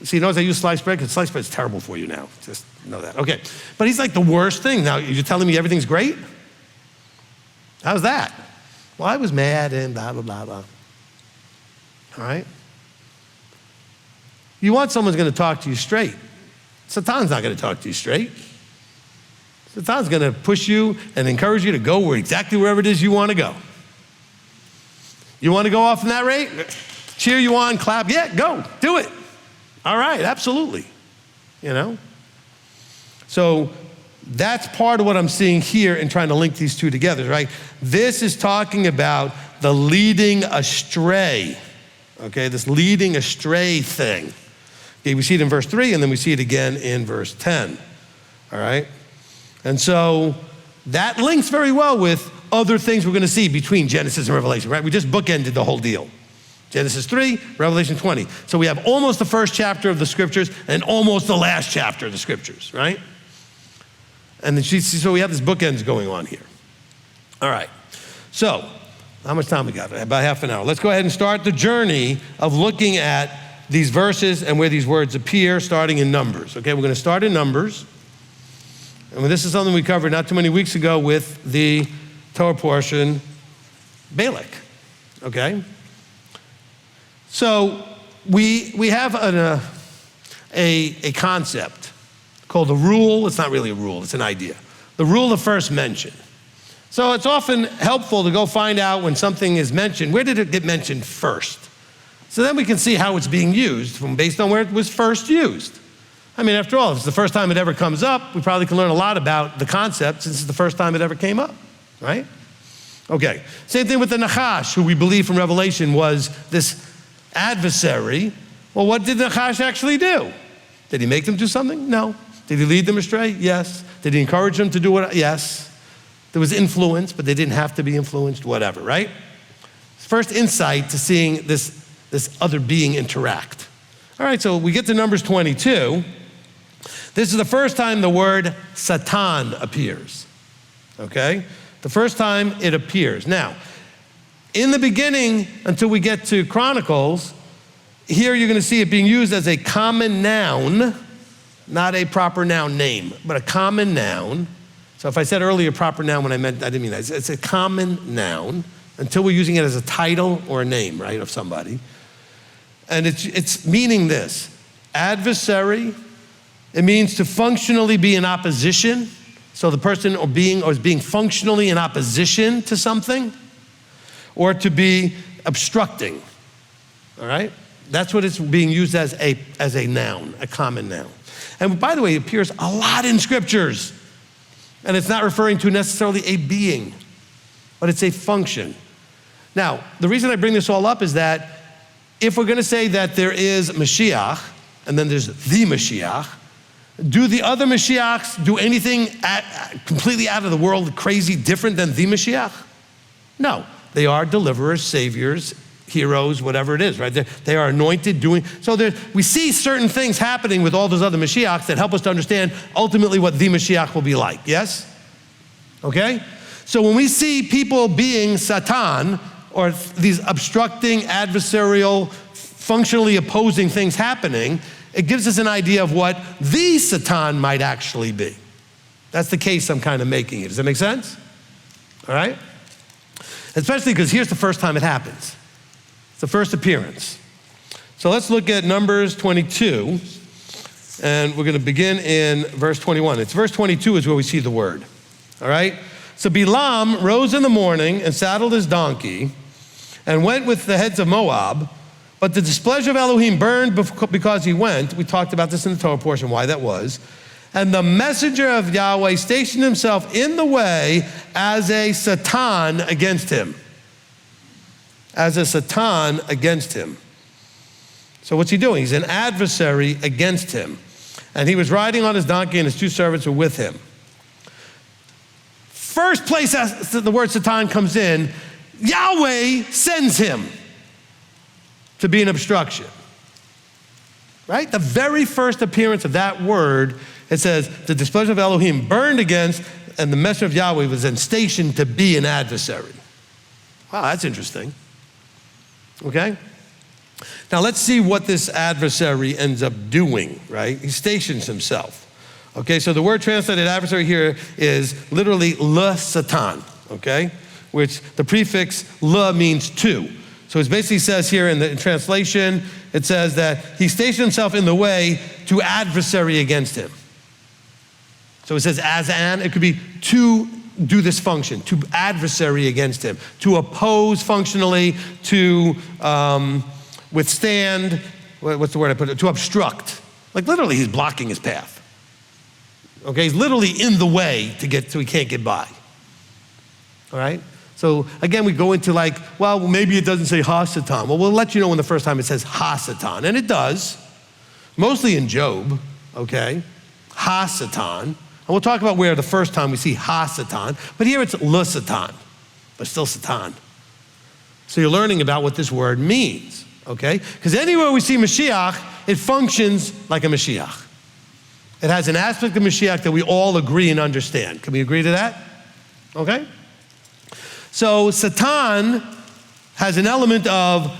See, notice I use sliced bread because sliced bread's terrible for you now, just know that. Okay, but he's like the worst thing. Now, you're telling me everything's great? How's that? Well, I was mad and blah, blah, blah, blah. All right? You want someone's going to talk to you straight. Satan's not going to talk to you straight. Satan's going to push you and encourage you to go exactly wherever it is you want to go. You want to go off in that rate? Cheer you on, clap. Yeah, go, do it. All right, absolutely. You know? So that's part of what I'm seeing here in trying to link these two together, right? This is talking about the leading astray, okay? This leading astray thing. Okay, we see it in verse 3, and then we see it again in verse 10, all right? And so that links very well with other things we're gonna see between Genesis and Revelation, right? We just bookended the whole deal. Genesis 3, Revelation 20. So we have almost the first chapter of the scriptures and almost the last chapter of the scriptures, right? And then so we have this bookends going on here. All right, so how much time we got? About half an hour. Let's go ahead and start the journey of looking at these verses and where these words appear, starting in Numbers. Okay, we're gonna start in Numbers. And this is something we covered not too many weeks ago with the Torah portion, Balak, okay? So we have a concept called the rule. It's not really a rule, it's an idea. The rule of first mention. So it's often helpful to go find out when something is mentioned, where did it get mentioned first? So then we can see how it's being used based on where it was first used. I mean, after all, if it's the first time it ever comes up, we probably can learn a lot about the concept since it's the first time it ever came up, right? Okay, same thing with the Nachash, who we believe from Revelation was this adversary. Well, what did Nachash actually do? Did he make them do something? No. Did he lead them astray? Yes. Did he encourage them to do what? Yes. There was influence, but they didn't have to be influenced, whatever, right? First insight to seeing this other being interact. All right, so we get to Numbers 22. This is the first time the word Satan appears, okay? The first time it appears. Now, in the beginning, until we get to Chronicles, here you're gonna see it being used as a common noun, not a proper noun name, but a common noun. So if I said earlier proper noun when I didn't mean that. It's a common noun until we're using it as a title or a name, right, of somebody. And it's meaning this, adversary. It means to functionally be in opposition. So the person is being functionally in opposition to something, or to be obstructing, all right? That's what it's being used as a noun, a common noun. And by the way, it appears a lot in scriptures. And it's not referring to necessarily a being, but it's a function. Now, the reason I bring this all up is that if we're gonna say that there is Mashiach, and then there's the Mashiach. Do the other Mashiachs do anything completely out of the world, crazy, different than the Mashiach? No, they are deliverers, saviors, heroes, whatever it is, right? They are anointed doing, so we see certain things happening with all those other Mashiachs that help us to understand ultimately what the Mashiach will be like, yes? Okay? So when we see people being Satan, or these obstructing, adversarial, functionally opposing things happening, it gives us an idea of what the Satan might actually be. That's the case I'm kind of making it. Does that make sense? All right? Especially because here's the first time it happens. It's the first appearance. So let's look at Numbers 22, and we're going to begin in verse 21. It's verse 22 is where we see the word. All right? So Balaam rose in the morning and saddled his donkey and went with the heads of Moab. But the displeasure of Elohim burned because he went. We talked about this in the Torah portion, why that was. And the messenger of Yahweh stationed himself in the way as a Satan against him. As a Satan against him. So what's he doing? He's an adversary against him. And he was riding on his donkey and his two servants were with him. First place the word Satan comes in, Yahweh sends him to be an obstruction, right? The very first appearance of that word, it says, the displeasure of Elohim burned against, and the messenger of Yahweh was then stationed to be an adversary. Wow, that's interesting. Okay? Now let's see what this adversary ends up doing, right? He stations himself. Okay, so the word translated adversary here is literally le Satan, okay? Which the prefix le means two. So it basically says here in the translation, it says that he stationed himself in the way to adversary against him. So it says as an, it could be to do this function, to adversary against him, to oppose functionally, to withstand, what's the word I put it, to obstruct. Like literally he's blocking his path. Okay, he's literally in the way to get, so he can't get by. All right? So again, we go into like, well, maybe it doesn't say HaSatan. Well, we'll let you know when the first time it says HaSatan, and it does, mostly in Job, okay? HaSatan, and we'll talk about where the first time we see HaSatan, but here it's le-Satan, but still Satan. So you're learning about what this word means, okay? Because anywhere we see Mashiach, it functions like a Mashiach. It has an aspect of Mashiach that we all agree and understand. Can we agree to that? Okay? So Satan has an element of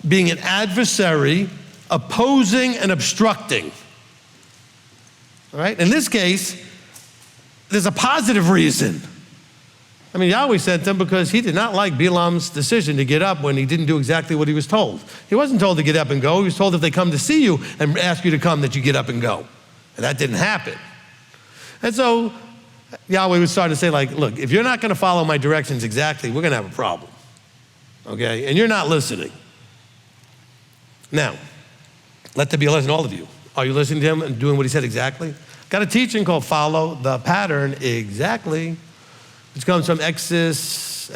being an adversary, opposing and obstructing. All right? In this case, there's a positive reason. I mean, Yahweh sent him because he did not like Balaam's decision to get up when he didn't do exactly what he was told. He wasn't told to get up and go. He was told if they come to see you and ask you to come, that you get up and go. And that didn't happen. And so Yahweh was starting to say, like, look, if you're not going to follow my directions exactly, we're going to have a problem. Okay? And you're not listening. Now, let there be a lesson to all of you. Are you listening to him and doing what he said exactly? Got a teaching called Follow the Pattern Exactly. Which comes from Exodus,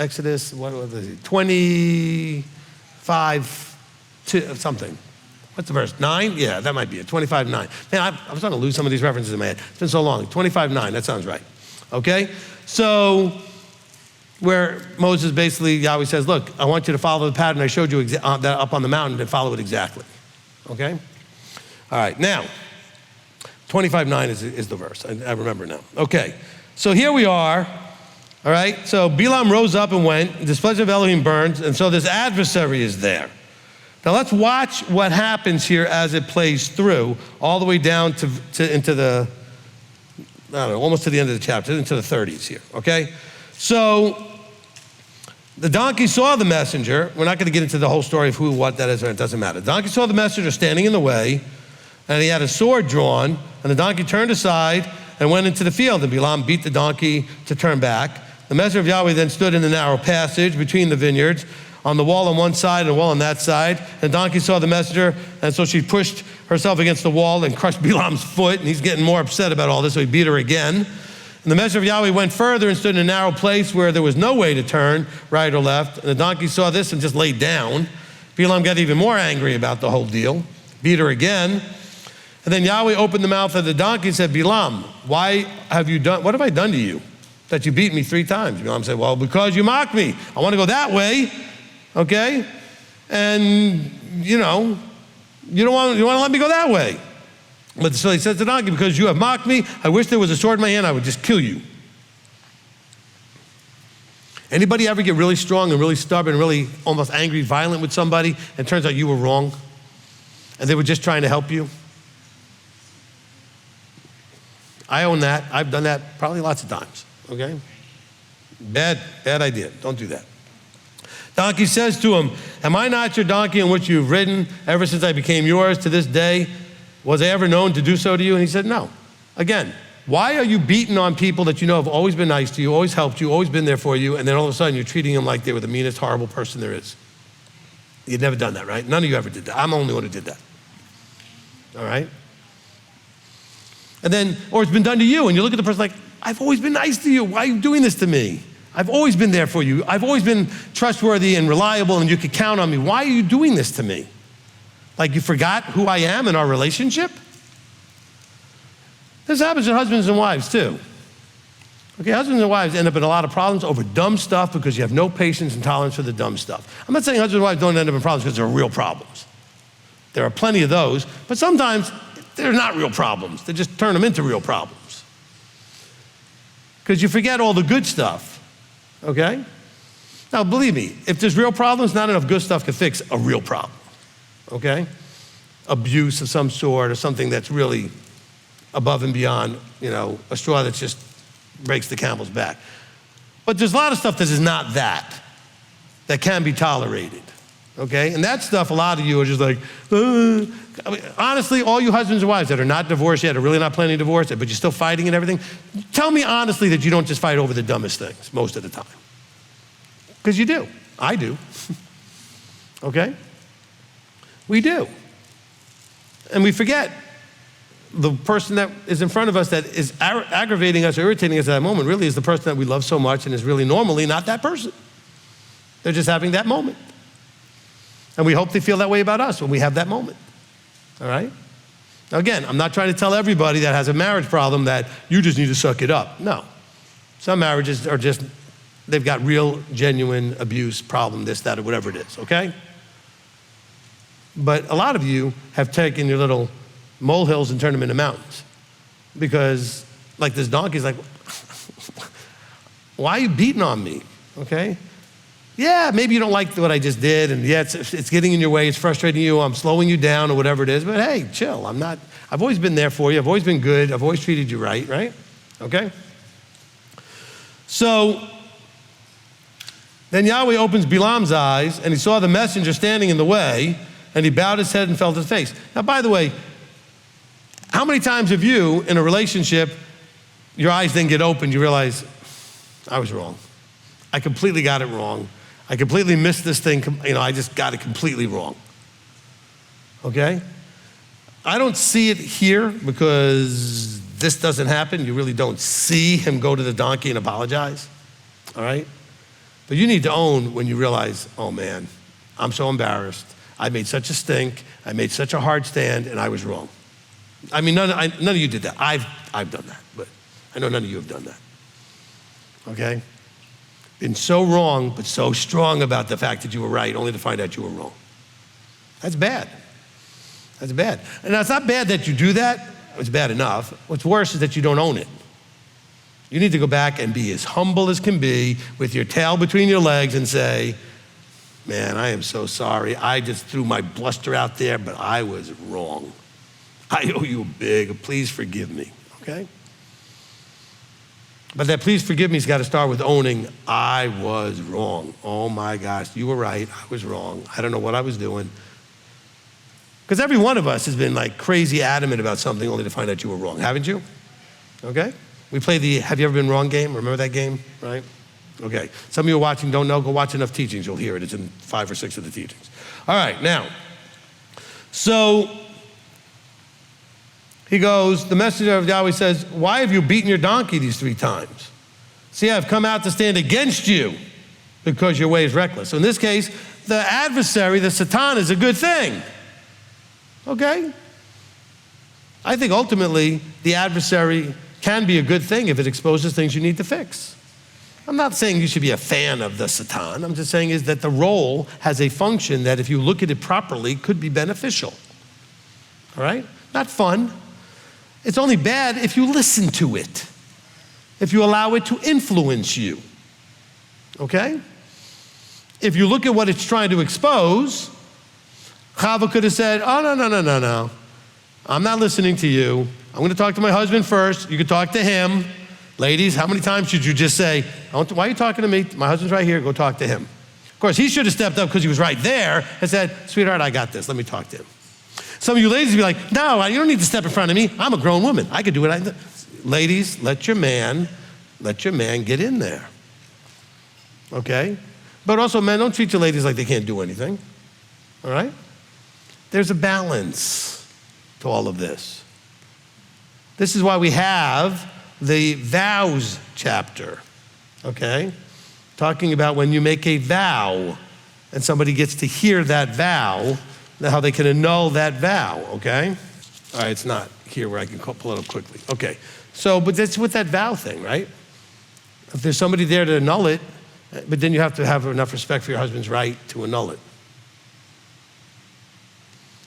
what was it? 25 to something. What's the verse? 9? Yeah, that might be it. 25:9. Man, I was starting to lose some of these references in my head. It's been so long. 25:9. That sounds right. Okay? So, where Moses basically, Yahweh says, look, I want you to follow the pattern I showed you that up on the mountain and follow it exactly. Okay? All right. Now, 25:9 is the verse. I remember now. Okay. So here we are. All right? So Balaam rose up and went. The displeasure of Elohim burned. And so this adversary is there. Now let's watch what happens here as it plays through all the way down to into the, I don't know, almost to the end of the chapter, into the 30s here, okay? So the donkey saw the messenger. We're not going to get into the whole story of who, what that is, or it doesn't matter. The donkey saw the messenger standing in the way, and he had a sword drawn, and the donkey turned aside and went into the field, and Balaam beat the donkey to turn back. The messenger of Yahweh then stood in the narrow passage between the vineyards, on the wall on one side and the wall on that side. And the donkey saw the messenger, and so she pushed herself against the wall and crushed Balaam's foot, and he's getting more upset about all this, so he beat her again. And the messenger of Yahweh went further and stood in a narrow place where there was no way to turn right or left. And the donkey saw this and just laid down. Balaam got even more angry about the whole deal, beat her again. And then Yahweh opened the mouth of the donkey and said, Balaam, what have I done to you that you beat me 3 times? Balaam said, well, because you mocked me. I want to go that way, okay? And, you don't want to let me go that way. But so he says to the donkey, because you have mocked me, I wish there was a sword in my hand, I would just kill you. Anybody ever get really strong and really stubborn, really almost angry, violent with somebody, and it turns out you were wrong, and they were just trying to help you? I own that. I've done that probably lots of times, okay? Bad idea. Don't do that. Donkey says to him, am I not your donkey on which you've ridden ever since I became yours to this day? Was I ever known to do so to you? And he said, no. Again, why are you beating on people that you know have always been nice to you, always helped you, always been there for you, and then all of a sudden you're treating them like they were the meanest, horrible person there is? You've never done that, right? None of you ever did that. I'm the only one who did that. All right? And then, or it's been done to you, and you look at the person like, I've always been nice to you. Why are you doing this to me? I've always been there for you. I've always been trustworthy and reliable, and you could count on me. Why are you doing this to me? Like you forgot who I am in our relationship? This happens to husbands and wives too. Okay, husbands and wives end up in a lot of problems over dumb stuff because you have no patience and tolerance for the dumb stuff. I'm not saying husbands and wives don't end up in problems because they're real problems. There are plenty of those, but sometimes they're not real problems. They just turn them into real problems. Because you forget all the good stuff, okay? Now, believe me, if there's real problems, not enough good stuff can fix a real problem, okay? Abuse of some sort or something that's really above and beyond, a straw that just breaks the camel's back. But there's a lot of stuff that is not that can be tolerated, okay? And that stuff, a lot of you are just like, I mean, honestly, all you husbands and wives that are not divorced yet, are really not planning to divorce, but you're still fighting and everything, tell me honestly that you don't just fight over the dumbest things most of the time. Because you do. I do. Okay? We do. And we forget the person that is in front of us that is aggravating us or irritating us at that moment really is the person that we love so much and is really normally not that person. They're just having that moment. And we hope they feel that way about us when we have that moment. All right? Now again, I'm not trying to tell everybody that has a marriage problem that you just need to suck it up. No. Some marriages are just, they've got real, genuine abuse problem, this, that, or whatever it is, okay? But a lot of you have taken your little molehills and turned them into mountains. Because, like this donkey's like, why are you beating on me, okay? Yeah, maybe you don't like what I just did, and yeah, it's getting in your way, it's frustrating you, I'm slowing you down or whatever it is, but hey, chill, I've always been there for you, I've always been good, I've always treated you right? Okay? So, then Yahweh opens Balaam's eyes, and he saw the messenger standing in the way, and he bowed his head and fell to his face. Now, by the way, how many times have you, in a relationship, your eyes then get opened, you realize, I was wrong. I completely got it wrong. I completely missed this thing, I just got it completely wrong. Okay? I don't see it here because this doesn't happen. You really don't see him go to the donkey and apologize, all right? But you need to own when you realize, oh man, I'm so embarrassed. I made such a stink. I made such a hard stand, and I was wrong. I mean, none of you did that. I've done that, but I know none of you have done that. Okay? Been so wrong, but so strong about the fact that you were right, only to find out you were wrong. That's bad. That's bad. And now, it's not bad that you do that. It's bad enough. What's worse is that you don't own it. You need to go back and be as humble as can be with your tail between your legs and say, man, I am so sorry. I just threw my bluster out there, but I was wrong. I owe you big. Please forgive me, okay? But that please forgive me's got to start with owning, I was wrong. Oh my gosh, you were right, I was wrong. I don't know what I was doing. Because every one of us has been like crazy adamant about something only to find out you were wrong, haven't you? Okay? We play the have you ever been wrong game, remember that game, right? Okay, some of you are watching don't know, go watch enough teachings, you'll hear it. It's in 5 or 6 of the teachings. All right, now, so he goes, the messenger of Yahweh says, why have you beaten your donkey these 3 times? See, I've come out to stand against you because your way is reckless. So in this case, the adversary, the Satan, is a good thing. Okay? I think ultimately the adversary can be a good thing if it exposes things you need to fix. I'm not saying you should be a fan of the Satan. I'm just saying is that the role has a function that if you look at it properly could be beneficial. All right? Not fun. It's only bad if you listen to it, if you allow it to influence you. Okay? If you look at what it's trying to expose, Chava could have said, oh, no. I'm not listening to you. I'm going to talk to my husband first. You can talk to him. Ladies, how many times should you just say, why are you talking to me? My husband's right here. Go talk to him. Of course, he should have stepped up because he was right there and said, sweetheart, I got this. Let me talk to him. Some of you ladies would be like, no, you don't need to step in front of me. I'm a grown woman. I could do it. Ladies, let your man get in there. Okay? But also, men, don't treat your ladies like they can't do anything. All right? There's a balance to all of this. This is why we have the vows chapter, okay? Talking about when you make a vow and somebody gets to hear that vow, how they can annul that vow, okay? All right, it's not here where I can pull it up quickly. Okay, so, but that's with that vow thing, right? If there's somebody there to annul it, but then you have to have enough respect for your husband's right to annul it.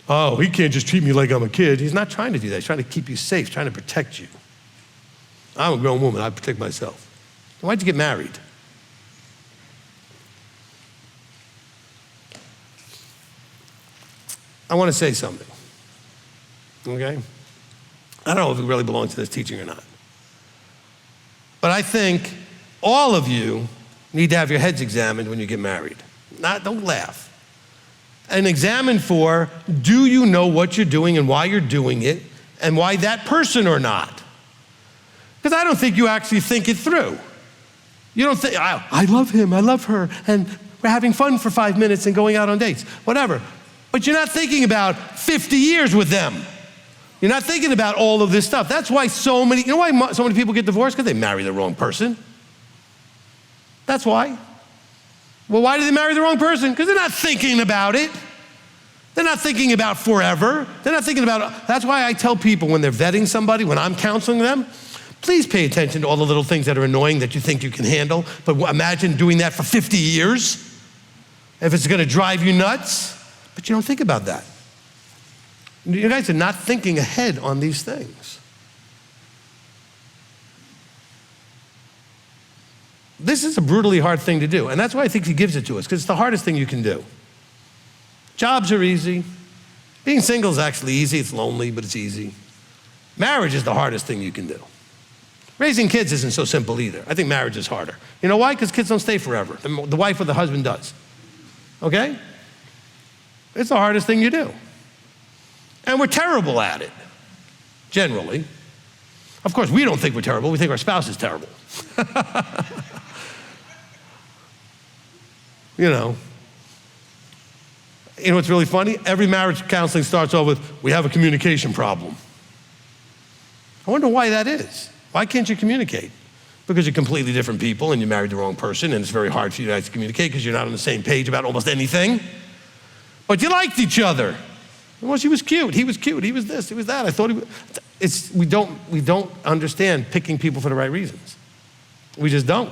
Oh, he can't just treat me like I'm a kid. He's not trying to do that. He's trying to keep you safe, he's trying to protect you. I'm a grown woman, I protect myself. Why'd you get married? I want to say something, okay? I don't know if it really belongs to this teaching or not. But I think all of you need to have your heads examined when you get married. Don't laugh. And examine for, do you know what you're doing and why you're doing it and why that person or not? Because I don't think you actually think it through. You don't think, I love him, I love her, and we're having fun for 5 minutes and going out on dates, whatever. But you're not thinking about 50 years with them. You're not thinking about all of this stuff. That's why so many people get divorced? Because they marry the wrong person. That's why. Well, why did they marry the wrong person? Because they're not thinking about it. They're not thinking about forever. They're not thinking about, that's why I tell people when they're vetting somebody, when I'm counseling them, please pay attention to all the little things that are annoying that you think you can handle. But imagine doing that for 50 years, if it's gonna drive you nuts. But you don't think about that. You guys are not thinking ahead on these things. This is a brutally hard thing to do, and that's why I think he gives it to us, because it's the hardest thing you can do. Jobs are easy. Being single is actually easy. It's lonely, but it's easy. Marriage is the hardest thing you can do. Raising kids isn't so simple either. I think marriage is harder. You know why? Because kids don't stay forever. The wife or the husband does. Okay? It's the hardest thing you do. And we're terrible at it, generally. Of course, we don't think we're terrible. We think our spouse is terrible. You know what's really funny? Every marriage counseling starts off with, we have a communication problem. I wonder why that is. Why can't you communicate? Because you're completely different people and you married the wrong person and it's very hard for you guys to communicate because you're not on the same page about almost anything. But you liked each other. Well, she was cute, he was this, he was that. I thought we don't understand picking people for the right reasons. We just don't.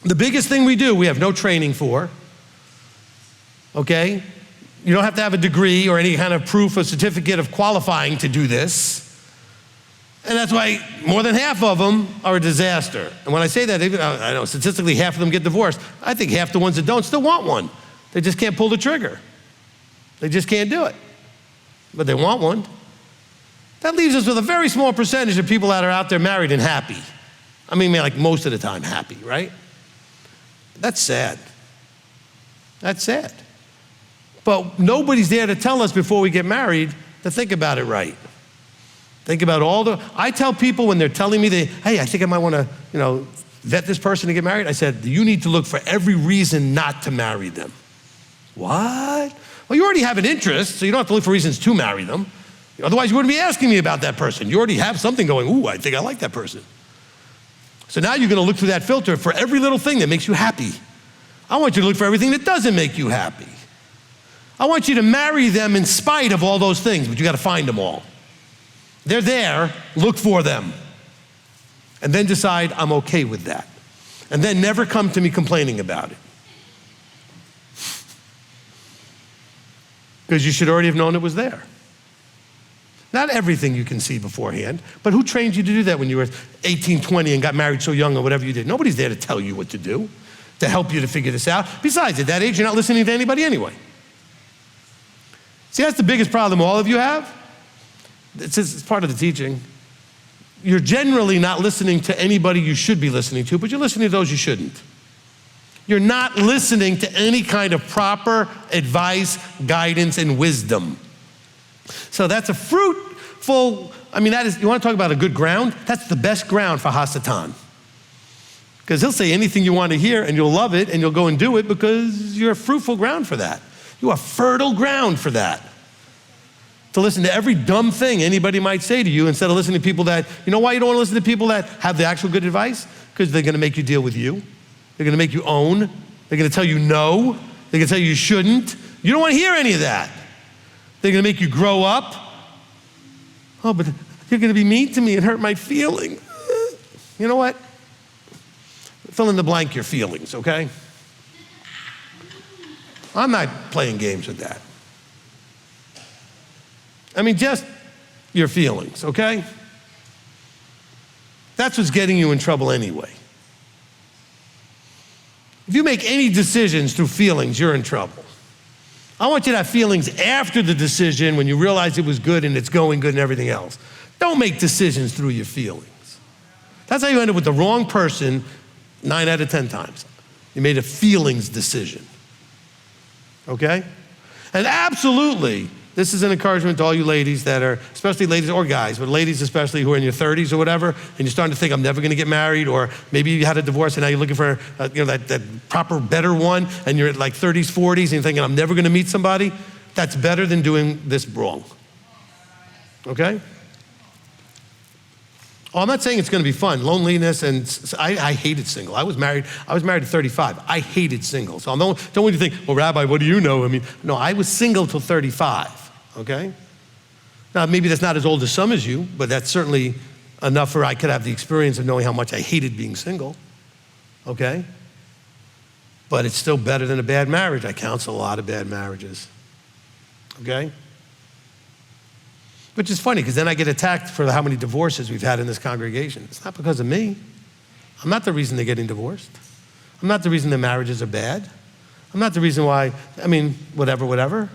The biggest thing we do, we have no training for, okay? You don't have to have a degree or any kind of proof or certificate of qualifying to do this. And that's why more than half of them are a disaster. And when I say that, even, I know statistically half of them get divorced. I think half the ones that don't still want one. They just can't pull the trigger. They just can't do it. But they want one. That leaves us with a very small percentage of people that are out there married and happy. I mean, like most of the time happy, right? That's sad. That's sad. But nobody's there to tell us before we get married to think about it right. Think about I tell people when they're telling me, hey, I think I might want to, vet this person to get married. I said, you need to look for every reason not to marry them. What? Well, you already have an interest, so you don't have to look for reasons to marry them. Otherwise, you wouldn't be asking me about that person. You already have something going, ooh, I think I like that person. So now you're going to look through that filter for every little thing that makes you happy. I want you to look for everything that doesn't make you happy. I want you to marry them in spite of all those things, but you got to find them all. They're there, look for them. And then decide I'm okay with that. And then never come to me complaining about it. Because you should already have known it was there. Not everything you can see beforehand, but who trained you to do that when you were 18, 20 and got married so young or whatever you did? Nobody's there to tell you what to do, to help you to figure this out. Besides, at that age, you're not listening to anybody anyway. See, that's the biggest problem all of you have. It's part of the teaching. You're generally not listening to anybody you should be listening to, but you're listening to those you shouldn't. You're not listening to any kind of proper advice, guidance, and wisdom. So that's a fruitful, you want to talk about a good ground? That's the best ground for HaSatan. Because he'll say anything you want to hear and you'll love it and you'll go and do it because you're a fruitful ground for that. You are fertile ground for that. To listen to every dumb thing anybody might say to you instead of listening to people that, you know why you don't want to listen to people that have the actual good advice? Because they're going to make you deal with you. They're going to make you own. They're going to tell you no. They're going to tell you shouldn't. You don't want to hear any of that. They're going to make you grow up. Oh, but you're going to be mean to me and hurt my feelings. You know what? Fill in the blank your feelings, okay? I'm not playing games with that. Just your feelings, okay? That's what's getting you in trouble anyway. If you make any decisions through feelings, you're in trouble. I want you to have feelings after the decision when you realize it was good and it's going good and everything else. Don't make decisions through your feelings. That's how you end up with the wrong person 9 out of 10 times. You made a feelings decision, okay? And absolutely, this is an encouragement to all you ladies that are, especially ladies or guys, but ladies especially who are in your 30s or whatever, and you're starting to think, I'm never gonna get married, or maybe you had a divorce and now you're looking for that proper, better one, and you're at like 30s, 40s, and you're thinking, I'm never gonna meet somebody. That's better than doing this wrong, okay? Oh, I'm not saying it's gonna be fun. Loneliness, and I hated single. I was married at 35. I hated single. So don't want you to think, well, Rabbi, what do you know? No, I was single till 35. Okay? Now, maybe that's not as old as some as you, but that's certainly enough where I could have the experience of knowing how much I hated being single. Okay? But it's still better than a bad marriage. I counsel a lot of bad marriages. Okay? Which is funny, because then I get attacked for how many divorces we've had in this congregation. It's not because of me. I'm not the reason they're getting divorced. I'm not the reason their marriages are bad. I'm not the reason why, whatever.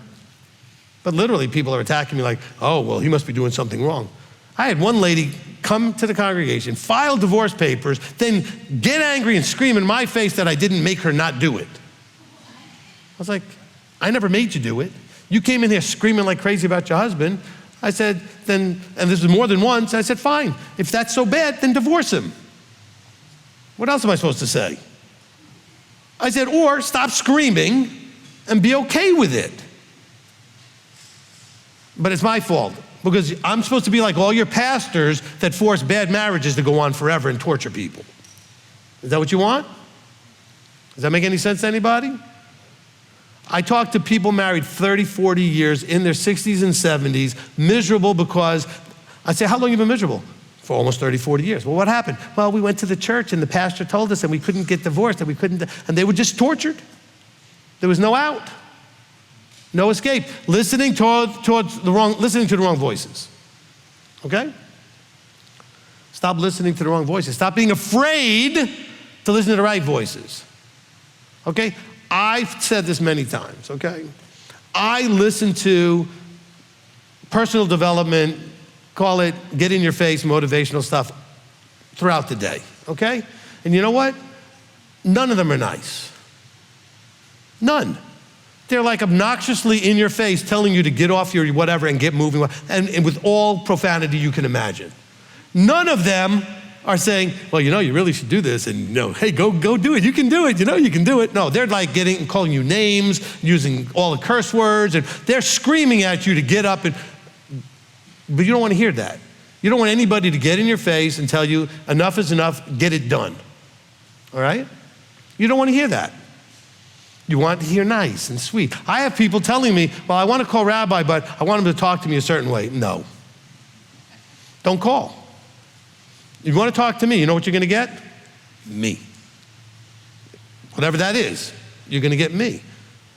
But literally, people are attacking me like, oh, well, he must be doing something wrong. I had one lady come to the congregation, file divorce papers, then get angry and scream in my face that I didn't make her not do it. I was like, I never made you do it. You came in here screaming like crazy about your husband. I said, and this was more than once, I said, fine. If that's so bad, then divorce him. What else am I supposed to say? I said, or stop screaming and be okay with it. But it's my fault, because I'm supposed to be like all your pastors that force bad marriages to go on forever and torture people. Is that what you want? Does that make any sense to anybody? I talk to people married 30, 40 years, in their 60s and 70s, miserable because, I say, how long have you been miserable? For almost 30, 40 years. Well, what happened? Well, we went to the church and the pastor told us and we couldn't get divorced and they were just tortured. There was no out. No escape. Listening to the wrong voices. Okay? Stop listening to the wrong voices. Stop being afraid to listen to the right voices. Okay? I've said this many times, okay? I listen to personal development, call it get in your face, motivational stuff throughout the day, okay? And you know what? None of them are nice. None. They're like obnoxiously in your face telling you to get off your whatever and get moving, and with all profanity you can imagine. None of them are saying, well, you really should do this, and hey, go do it. You can do it. You can do it. No, they're like calling you names, using all the curse words, and they're screaming at you to get up, but you don't want to hear that. You don't want anybody to get in your face and tell you enough is enough, get it done. All right? You don't want to hear that. You want to hear nice and sweet. I have people telling me, well, I want to call Rabbi, but I want him to talk to me a certain way. No. Don't call. You want to talk to me, you know what you're going to get? Me. Whatever that is, you're going to get me.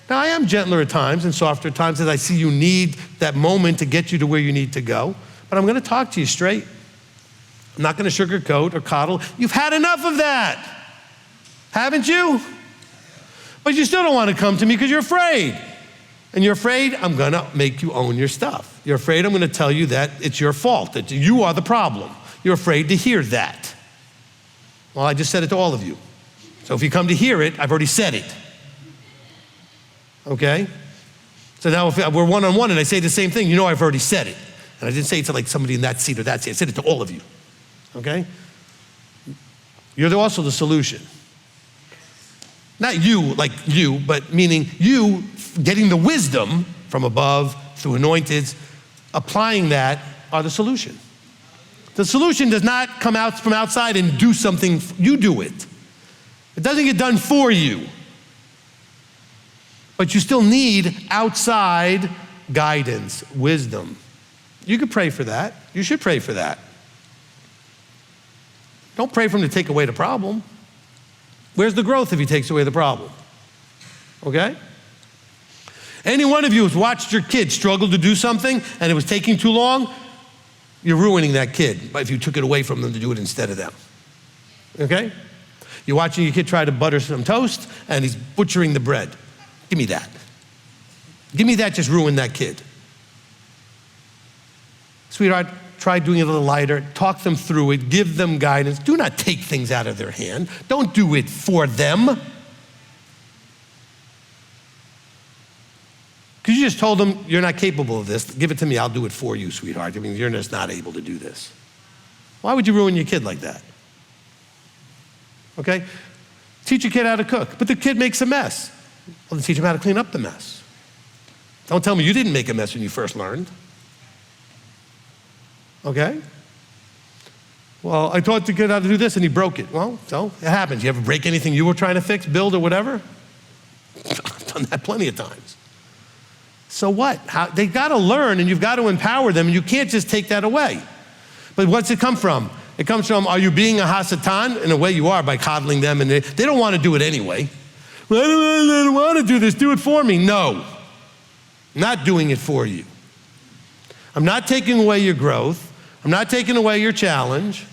Now, I am gentler at times and softer at times as I see you need that moment to get you to where you need to go. But I'm going to talk to you straight. I'm not going to sugarcoat or coddle. You've had enough of that, haven't you? But you still don't want to come to me because you're afraid. And you're afraid I'm going to make you own your stuff. You're afraid I'm going to tell you that it's your fault, that you are the problem. You're afraid to hear that. Well, I just said it to all of you. So if you come to hear it, I've already said it. Okay? So now if we're one-on-one and I say the same thing, you know I've already said it. And I didn't say it to like somebody in that seat or that seat. I said it to all of you. Okay? You're also the solution. Not you, like you, but meaning you getting the wisdom from above through anointeds, applying that are the solution. The solution does not come out from outside and do something, you do it. It doesn't get done for you. But you still need outside guidance, wisdom. You could pray for that. You should pray for that. Don't pray for him to take away the problem. Where's the growth if he takes away the problem? Okay? Any one of you who's watched your kid struggle to do something and it was taking too long, you're ruining that kid if you took it away from them to do it instead of them. Okay? You're watching your kid try to butter some toast and he's butchering the bread. Give me that. Give me that, just ruin that kid. Sweetheart, try doing it a little lighter. Talk them through it. Give them guidance. Do not take things out of their hand. Don't do it for them. Because you just told them, you're not capable of this. Give it to me. I'll do it for you, sweetheart. I mean, you're just not able to do this. Why would you ruin your kid like that? Okay? Teach your kid how to cook, but the kid makes a mess. Well, then teach him how to clean up the mess. Don't tell me you didn't make a mess when you first learned. Okay? Well, I taught the kid how to do this and he broke it. Well, so it happens. You ever break anything you were trying to fix, build, or whatever? I've done that plenty of times. So what? They got to learn and you've got to empower them and you can't just take that away. But what's it come from? It comes from, are you being a HaSatan? In a way you are by coddling them and they don't want to do it anyway. Well, I don't want to do this. Do it for me. No. I'm not doing it for you. I'm not taking away your growth. I'm not taking away your challenge.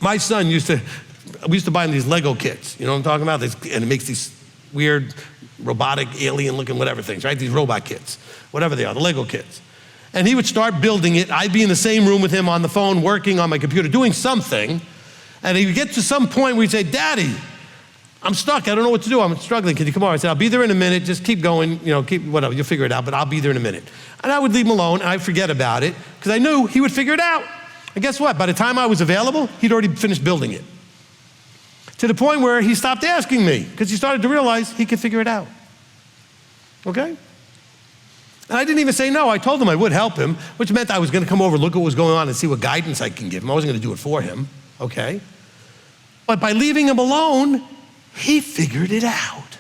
My son we used to buy him these Lego kits. You know what I'm talking about? And it makes these weird robotic, alien looking whatever things, right? These robot kits, whatever they are, the Lego kits. And he would start building it. I'd be in the same room with him on the phone, working on my computer, doing something. And he would get to some point where he'd say, Daddy, I'm stuck. I don't know what to do. I'm struggling. Can you come over? I said, I'll be there in a minute. Just keep going. Keep whatever. You'll figure it out, but I'll be there in a minute. And I would leave him alone, and I'd forget about it because I knew he would figure it out. And guess what? By the time I was available, he'd already finished building it. To the point where he stopped asking me because he started to realize he could figure it out. Okay? And I didn't even say no. I told him I would help him, which meant I was going to come over, look at what was going on, and see what guidance I can give him. I wasn't going to do it for him. Okay? But by leaving him alone, he figured it out.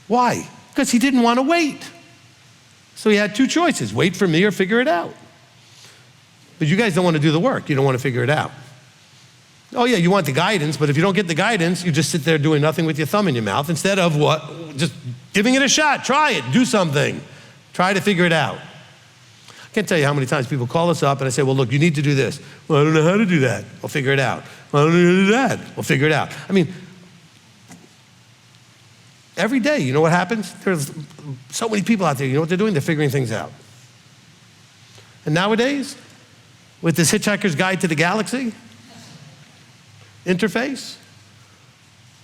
Why? Because he didn't want to wait. So he had two choices, wait for me or figure it out. But you guys don't want to do the work. You don't want to figure it out. Oh yeah, you want the guidance, but if you don't get the guidance, you just sit there doing nothing with your thumb in your mouth instead of what? Just giving it a shot. Try it. Do something. Try to figure it out. I can't tell you how many times people call us up and I say, well, look, you need to do this. Well, I don't know how to do that. We'll figure it out. Well, I don't know how to do that. We'll figure it out. I mean, every day, you know what happens? There's so many people out there, you know what they're doing? They're figuring things out. And nowadays, with this Hitchhiker's Guide to the Galaxy interface,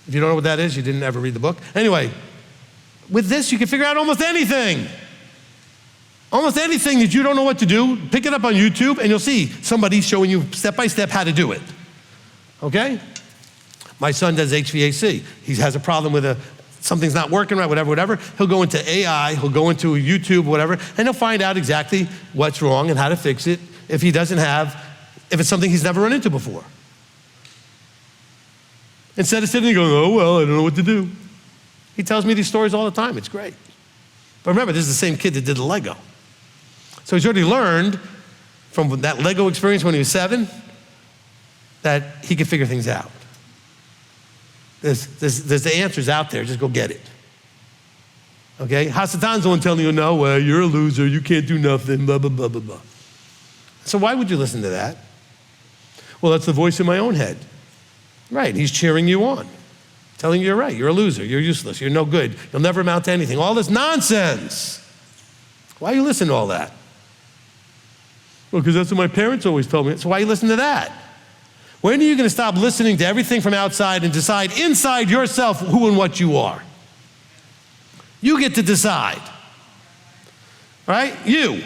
if you don't know what that is, you didn't ever read the book. Anyway, with this, you can figure out almost anything. Almost anything that you don't know what to do, pick it up on YouTube and you'll see somebody showing you step by step how to do it. Okay? My son does HVAC. He has a problem with something's not working right, whatever. He'll go into AI, he'll go into YouTube, whatever, and he'll find out exactly what's wrong and how to fix it if it's something he's never run into before. Instead of sitting there going, oh, well, I don't know what to do. He tells me these stories all the time. It's great. But remember, this is the same kid that did the Lego. So he's already learned from that Lego experience when he was 7 that he could figure things out. There's the answers out there. Just go get it. Okay? HaSatan's the one telling you, no, well, you're a loser. You can't do nothing, blah, blah, blah, blah, blah. So why would you listen to that? Well, that's the voice in my own head. Right, he's cheering you on, telling you you're right, you're a loser, you're useless, you're no good, you'll never amount to anything. All this nonsense. Why you listen to all that? Well, because that's what my parents always told me. So why you listen to that? When are you going to stop listening to everything from outside and decide inside yourself who and what you are? You get to decide. Right? You.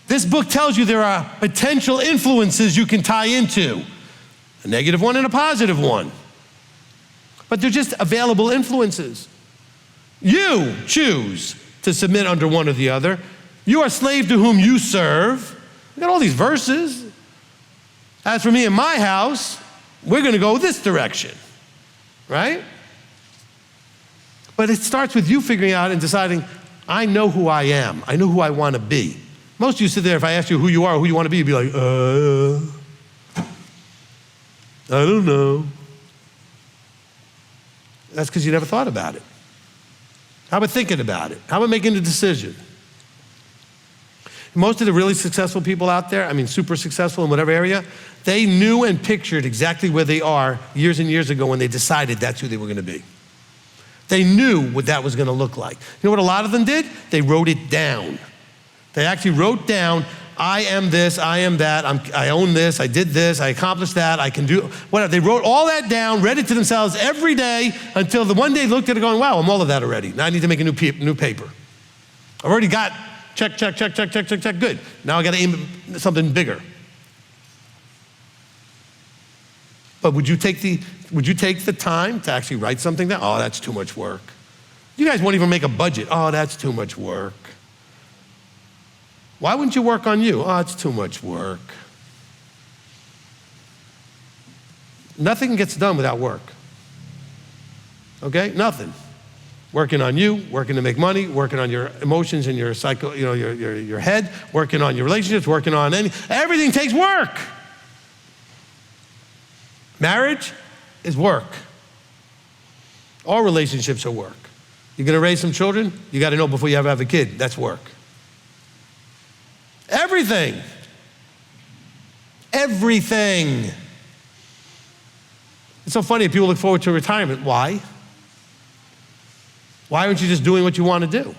This book tells you there are potential influences you can tie into. A negative one and a positive one. But they're just available influences. You choose to submit under one or the other. You are slave to whom you serve. We got all these verses. As for me and my house, we're going to go this direction. Right? But it starts with you figuring out and deciding, I know who I am. I know who I want to be. Most of you sit there, if I ask you who you are or who you want to be, you'd be like, I don't know. That's because you never thought about it. How about thinking about it? How about making a decision? Most of the really successful people out there, I mean super successful in whatever area, they knew and pictured exactly where they are years and years ago when they decided that's who they were going to be. They knew what that was going to look like. You know what a lot of them did? They wrote it down. They actually wrote down, I am this, I am that, I own this, I did this, I accomplished that, I can do, whatever. They wrote all that down, read it to themselves every day until the one day they looked at it going, wow, I'm all of that already. Now I need to make a new paper. I've already got check, good. Now I got to aim at something bigger. But would you take the time to actually write something down? Oh, that's too much work. You guys won't even make a budget. Oh, that's too much work. Why wouldn't you work on you? Oh, it's too much work. Nothing gets done without work. Okay? Nothing. Working on you, working to make money, working on your emotions and your your head, working on your relationships, working on everything takes work. Marriage is work. All relationships are work. You're going to raise some children, you got to know before you ever have a kid, that's work. Everything. Everything. It's so funny, people look forward to retirement. Why? Why aren't you just doing what you want to do?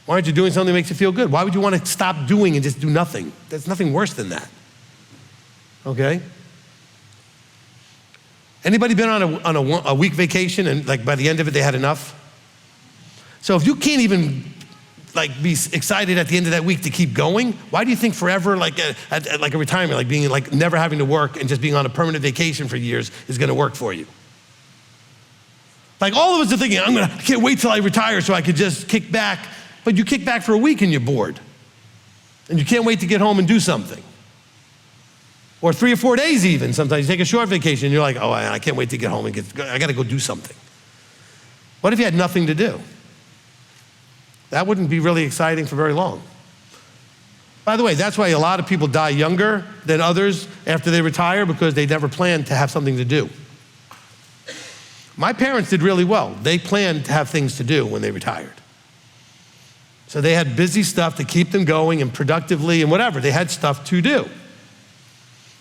Why aren't you doing something that makes you feel good? Why would you want to stop doing and just do nothing? There's nothing worse than that. Okay? Anybody been on a week vacation and like by the end of it they had enough? So if you can't even be excited at the end of that week to keep going, why do you think forever at a retirement, like being like never having to work and just being on a permanent vacation for years is going to work for you? Like all of us are thinking, I can't wait till I retire so I could just kick back. But you kick back for a week and you're bored. And you can't wait to get home and do something. Or 3 or 4 days even. Sometimes you take a short vacation and you're like, oh, I can't wait to get home and I got to go do something. What if you had nothing to do? That wouldn't be really exciting for very long. By the way, that's why a lot of people die younger than others after they retire because they never planned to have something to do. My parents did really well. They planned to have things to do when they retired. So they had busy stuff to keep them going and productively and whatever. They had stuff to do.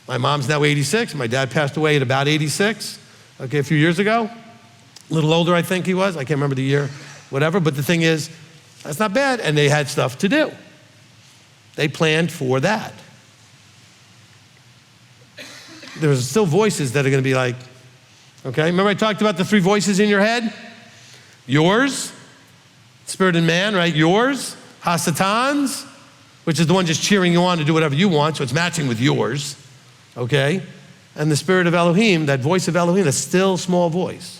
My mom's now 86. My dad passed away at about 86, okay, a few years ago. A little older, I think he was. I can't remember the year, whatever. But the thing is, that's not bad. And they had stuff to do. They planned for that. There's still voices that are going to be like, okay, remember I talked about the 3 voices in your head? Yours, spirit and man, right? Yours, HaSatan's, which is the one just cheering you on to do whatever you want, so it's matching with yours, okay? And the spirit of Elohim, that voice of Elohim, that still small voice.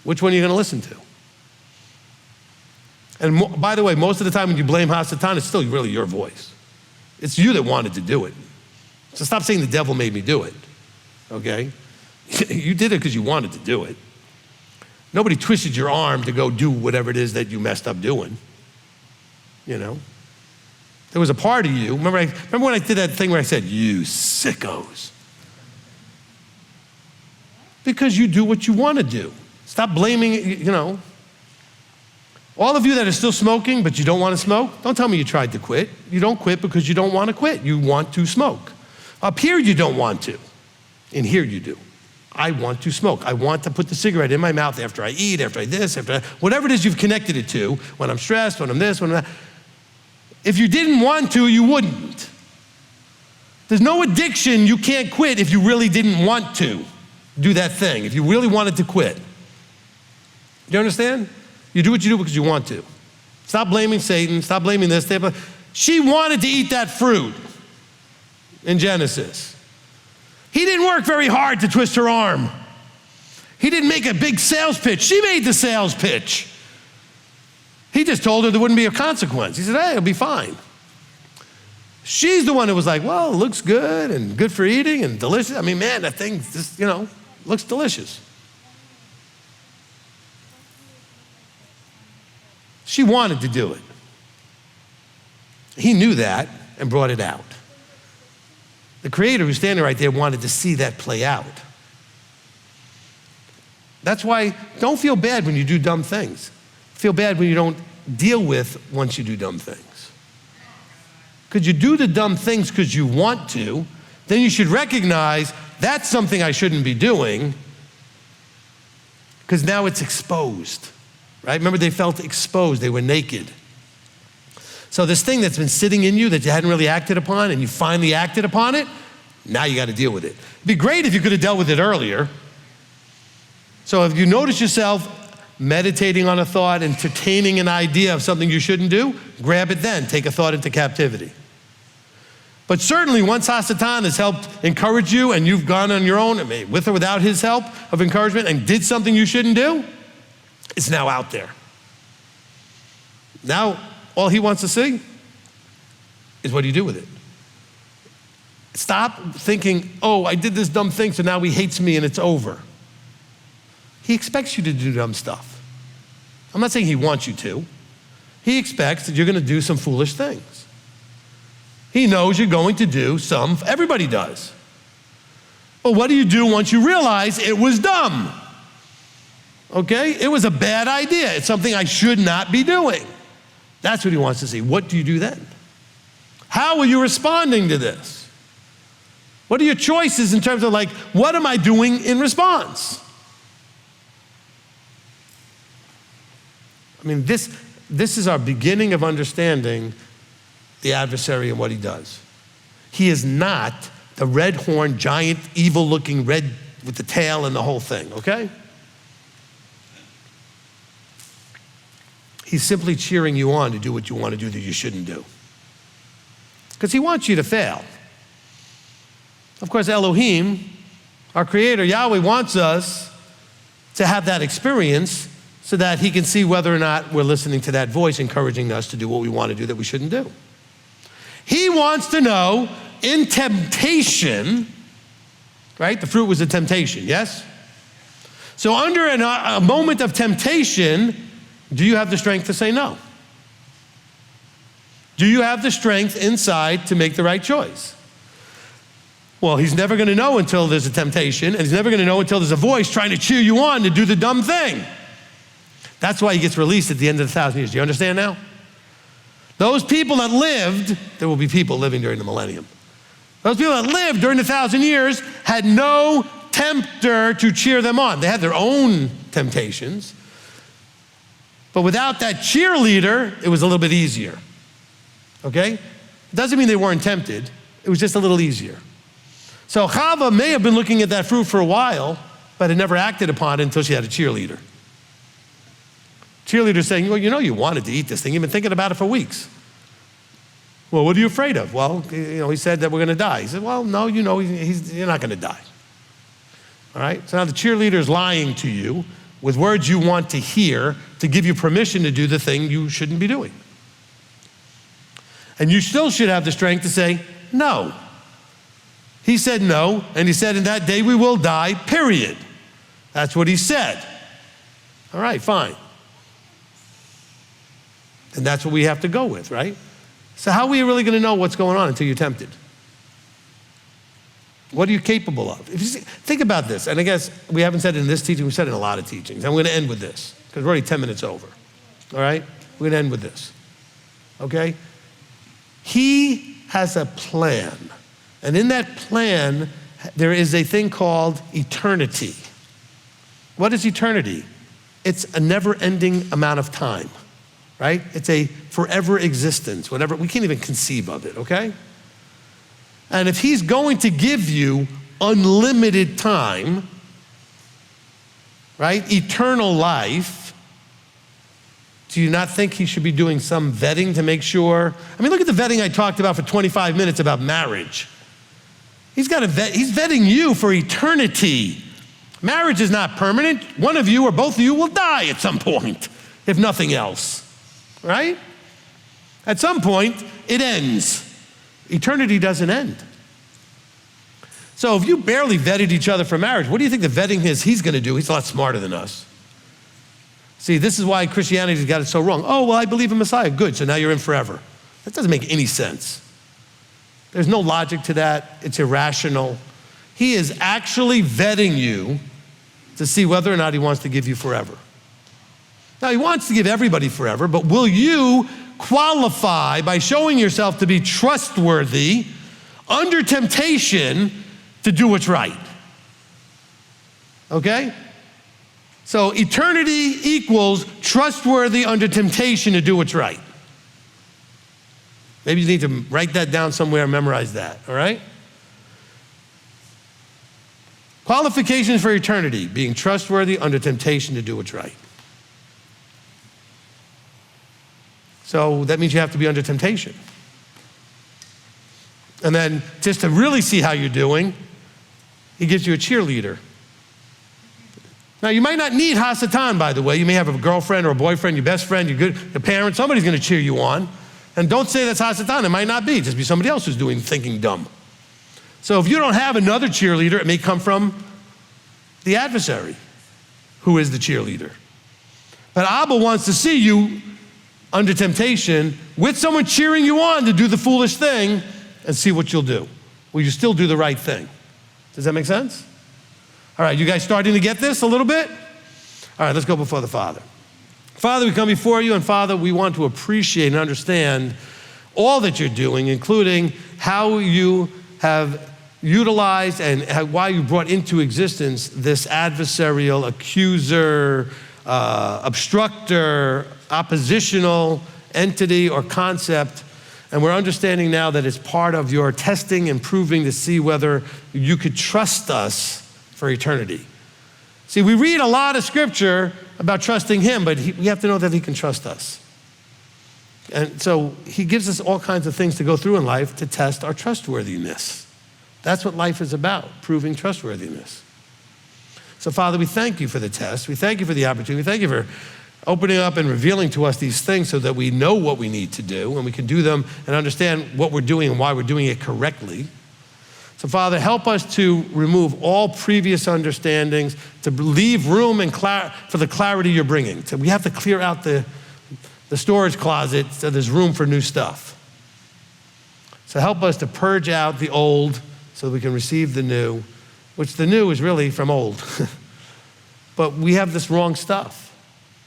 Which one are you going to listen to? And by the way, most of the time when you blame HaSatan, it's still really your voice. It's you that wanted to do it. So stop saying the devil made me do it, okay? You did it because you wanted to do it. Nobody twisted your arm to go do whatever it is that you messed up doing, you know? There was a part of you. Remember when I did that thing where I said, you sickos? Because you do what you want to do. Stop blaming, All of you that are still smoking, but you don't want to smoke, don't tell me you tried to quit. You don't quit because you don't want to quit. You want to smoke. Up here, you don't want to. In here, you do. I want to smoke. I want to put the cigarette in my mouth after I eat, after I this, whatever it is you've connected it to, when I'm stressed, when I'm this, when I'm that. If you didn't want to, you wouldn't. There's no addiction you can't quit if you really didn't want to do that thing, if you really wanted to quit. Do you understand? You do what you do because you want to. Stop blaming Satan, stop blaming this. She wanted to eat that fruit in Genesis. He didn't work very hard to twist her arm. He didn't make a big sales pitch. She made the sales pitch. He just told her there wouldn't be a consequence. He said, hey, it'll be fine. She's the one who was like, well, it looks good and good for eating and delicious. I mean, man, that thing just, looks delicious. She wanted to do it. He knew that and brought it out. The Creator who's standing right there wanted to see that play out. That's why don't feel bad when you do dumb things. Feel bad when you don't deal with once you do dumb things. Because you do the dumb things because you want to, then you should recognize that's something I shouldn't be doing because now it's exposed, right? Remember, they felt exposed. They were naked. So this thing that's been sitting in you that you hadn't really acted upon and you finally acted upon it, now you got to deal with it. It'd be great if you could have dealt with it earlier. So if you notice yourself meditating on a thought, entertaining an idea of something you shouldn't do, grab it then. Take a thought into captivity. But certainly once HaSatan has helped encourage you and you've gone on your own, with or without his help of encouragement, and did something you shouldn't do, it's now out there. Now, all he wants to see is what do you do with it. Stop thinking, oh, I did this dumb thing, so now he hates me and it's over. He expects you to do dumb stuff. I'm not saying he wants you to. He expects that you're going to do some foolish things. He knows you're going to do some, everybody does. But what do you do once you realize it was dumb? Okay? It was a bad idea. It's something I should not be doing. That's what he wants to see. What do you do then? How are you responding to this? What are your choices in terms of what am I doing in response? I mean, this is our beginning of understanding the adversary and what he does. He is not the red-horned, giant, evil-looking red with the tail and the whole thing, okay? He's simply cheering you on to do what you want to do that you shouldn't do. Because he wants you to fail. Of course, Elohim, our Creator, Yahweh, wants us to have that experience so that he can see whether or not we're listening to that voice encouraging us to do what we want to do that we shouldn't do. He wants to know in temptation, right? The fruit was a temptation, yes? So under a moment of temptation, do you have the strength to say no? Do you have the strength inside to make the right choice? Well, he's never going to know until there's a temptation, and he's never going to know until there's a voice trying to cheer you on to do the dumb thing. That's why he gets released at the end of the 1,000 years. Do you understand now? Those people that lived, there will be people living during the millennium. Those people that lived during the 1,000 years had no tempter to cheer them on. They had their own temptations. But without that cheerleader, it was a little bit easier. Okay? It doesn't mean they weren't tempted. It was just a little easier. So Chava may have been looking at that fruit for a while, but had never acted upon it until she had a cheerleader. Cheerleader saying, well, you wanted to eat this thing. You've been thinking about it for weeks. Well, what are you afraid of? Well, he said that we're going to die. He said, well, no, you're not going to die. All right? So now the cheerleader is lying to you with words you want to hear to give you permission to do the thing you shouldn't be doing. And you still should have the strength to say, no. He said no, and he said, in that day we will die, period. That's what he said. All right, fine. And that's what we have to go with, right? So how are we really going to know what's going on until you're tempted? What are you capable of? If you think about this, and I guess we haven't said it in this teaching, we've said it in a lot of teachings. I'm going to end with this, because we're already 10 minutes over, all right? We're going to end with this, okay? He has a plan, and in that plan, there is a thing called eternity. What is eternity? It's a never-ending amount of time, right? It's a forever existence, whatever, we can't even conceive of it, okay? And if he's going to give you unlimited time, right, eternal life, do you not think he should be doing some vetting to make sure? I mean, look at the vetting I talked about for 25 minutes about marriage. He's vetting you for eternity. Marriage is not permanent. One of you or both of you will die at some point, if nothing else, right? At some point, it ends. Eternity doesn't end. So if you barely vetted each other for marriage, what do you think the vetting is he's going to do? He's a lot smarter than us. See, this is why Christianity's got it so wrong. Oh, well, I believe in Messiah. Good, so now you're in forever. That doesn't make any sense. There's no logic to that. It's irrational. He is actually vetting you to see whether or not he wants to give you forever. Now, he wants to give everybody forever, but will you qualify by showing yourself to be trustworthy under temptation to do what's right? Okay? So eternity equals trustworthy under temptation to do what's right. Maybe you need to write that down somewhere and memorize that, all right? Qualifications for eternity, being trustworthy under temptation to do what's right. So that means you have to be under temptation. And then just to really see how you're doing, he gives you a cheerleader. Now you might not need HaSatan, by the way. You may have a girlfriend or a boyfriend, your best friend, your parent, somebody's gonna cheer you on. And don't say that's HaSatan, it might not be, just be somebody else who's thinking dumb. So if you don't have another cheerleader, it may come from the adversary, who is the cheerleader. But Abba wants to see you under temptation with someone cheering you on to do the foolish thing and see what you'll do. Will you still do the right thing? Does that make sense? All right, you guys starting to get this a little bit? All right, let's go before the Father. Father, we come before you, and Father, we want to appreciate and understand all that you're doing, including how you have utilized and why you brought into existence this adversarial, accuser, obstructor, oppositional entity or concept. And we're understanding now that it's part of your testing and proving to see whether you could trust us for eternity. See, we read a lot of scripture about trusting him, but we have to know that he can trust us. And so he gives us all kinds of things to go through in life to test our trustworthiness. That's what life is about, proving trustworthiness. So Father, we thank you for the test. We thank you for the opportunity. We thank you for opening up and revealing to us these things so that we know what we need to do and we can do them and understand what we're doing and why we're doing it correctly. So Father, help us to remove all previous understandings, to leave room and for the clarity you're bringing. So we have to clear out the storage closet so there's room for new stuff. So help us to purge out the old so we can receive the new, which the new is really from old. But we have this wrong stuff,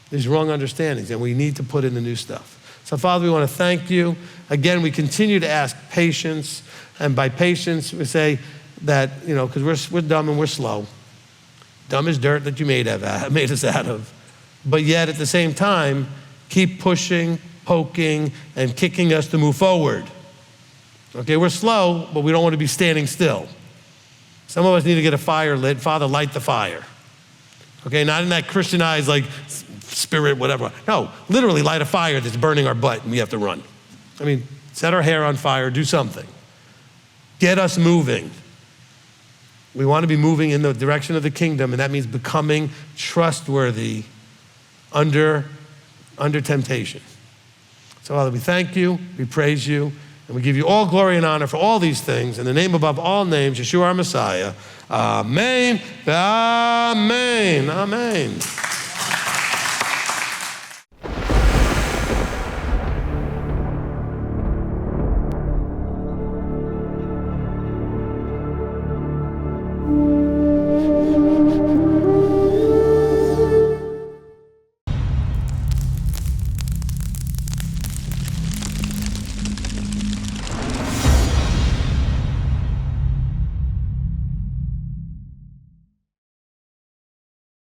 these wrong understandings, and we need to put in the new stuff. So Father, we want to thank you. Again, we continue to ask patience. And by patience, we say that, because we're dumb and we're slow. Dumb as dirt that you made us out of. But yet at the same time, keep pushing, poking, and kicking us to move forward. Okay, we're slow, but we don't want to be standing still. Some of us need to get a fire lit. Father, light the fire. Okay, not in that Christianized like spirit, whatever. No, literally light a fire that's burning our butt and we have to run. I mean, set our hair on fire, do something. Get us moving. We want to be moving in the direction of the kingdom, and that means becoming trustworthy under temptation. So Father, we thank you, we praise you, and we give you all glory and honor for all these things. In the name above all names, Yeshua our Messiah. Amen. Amen. Amen.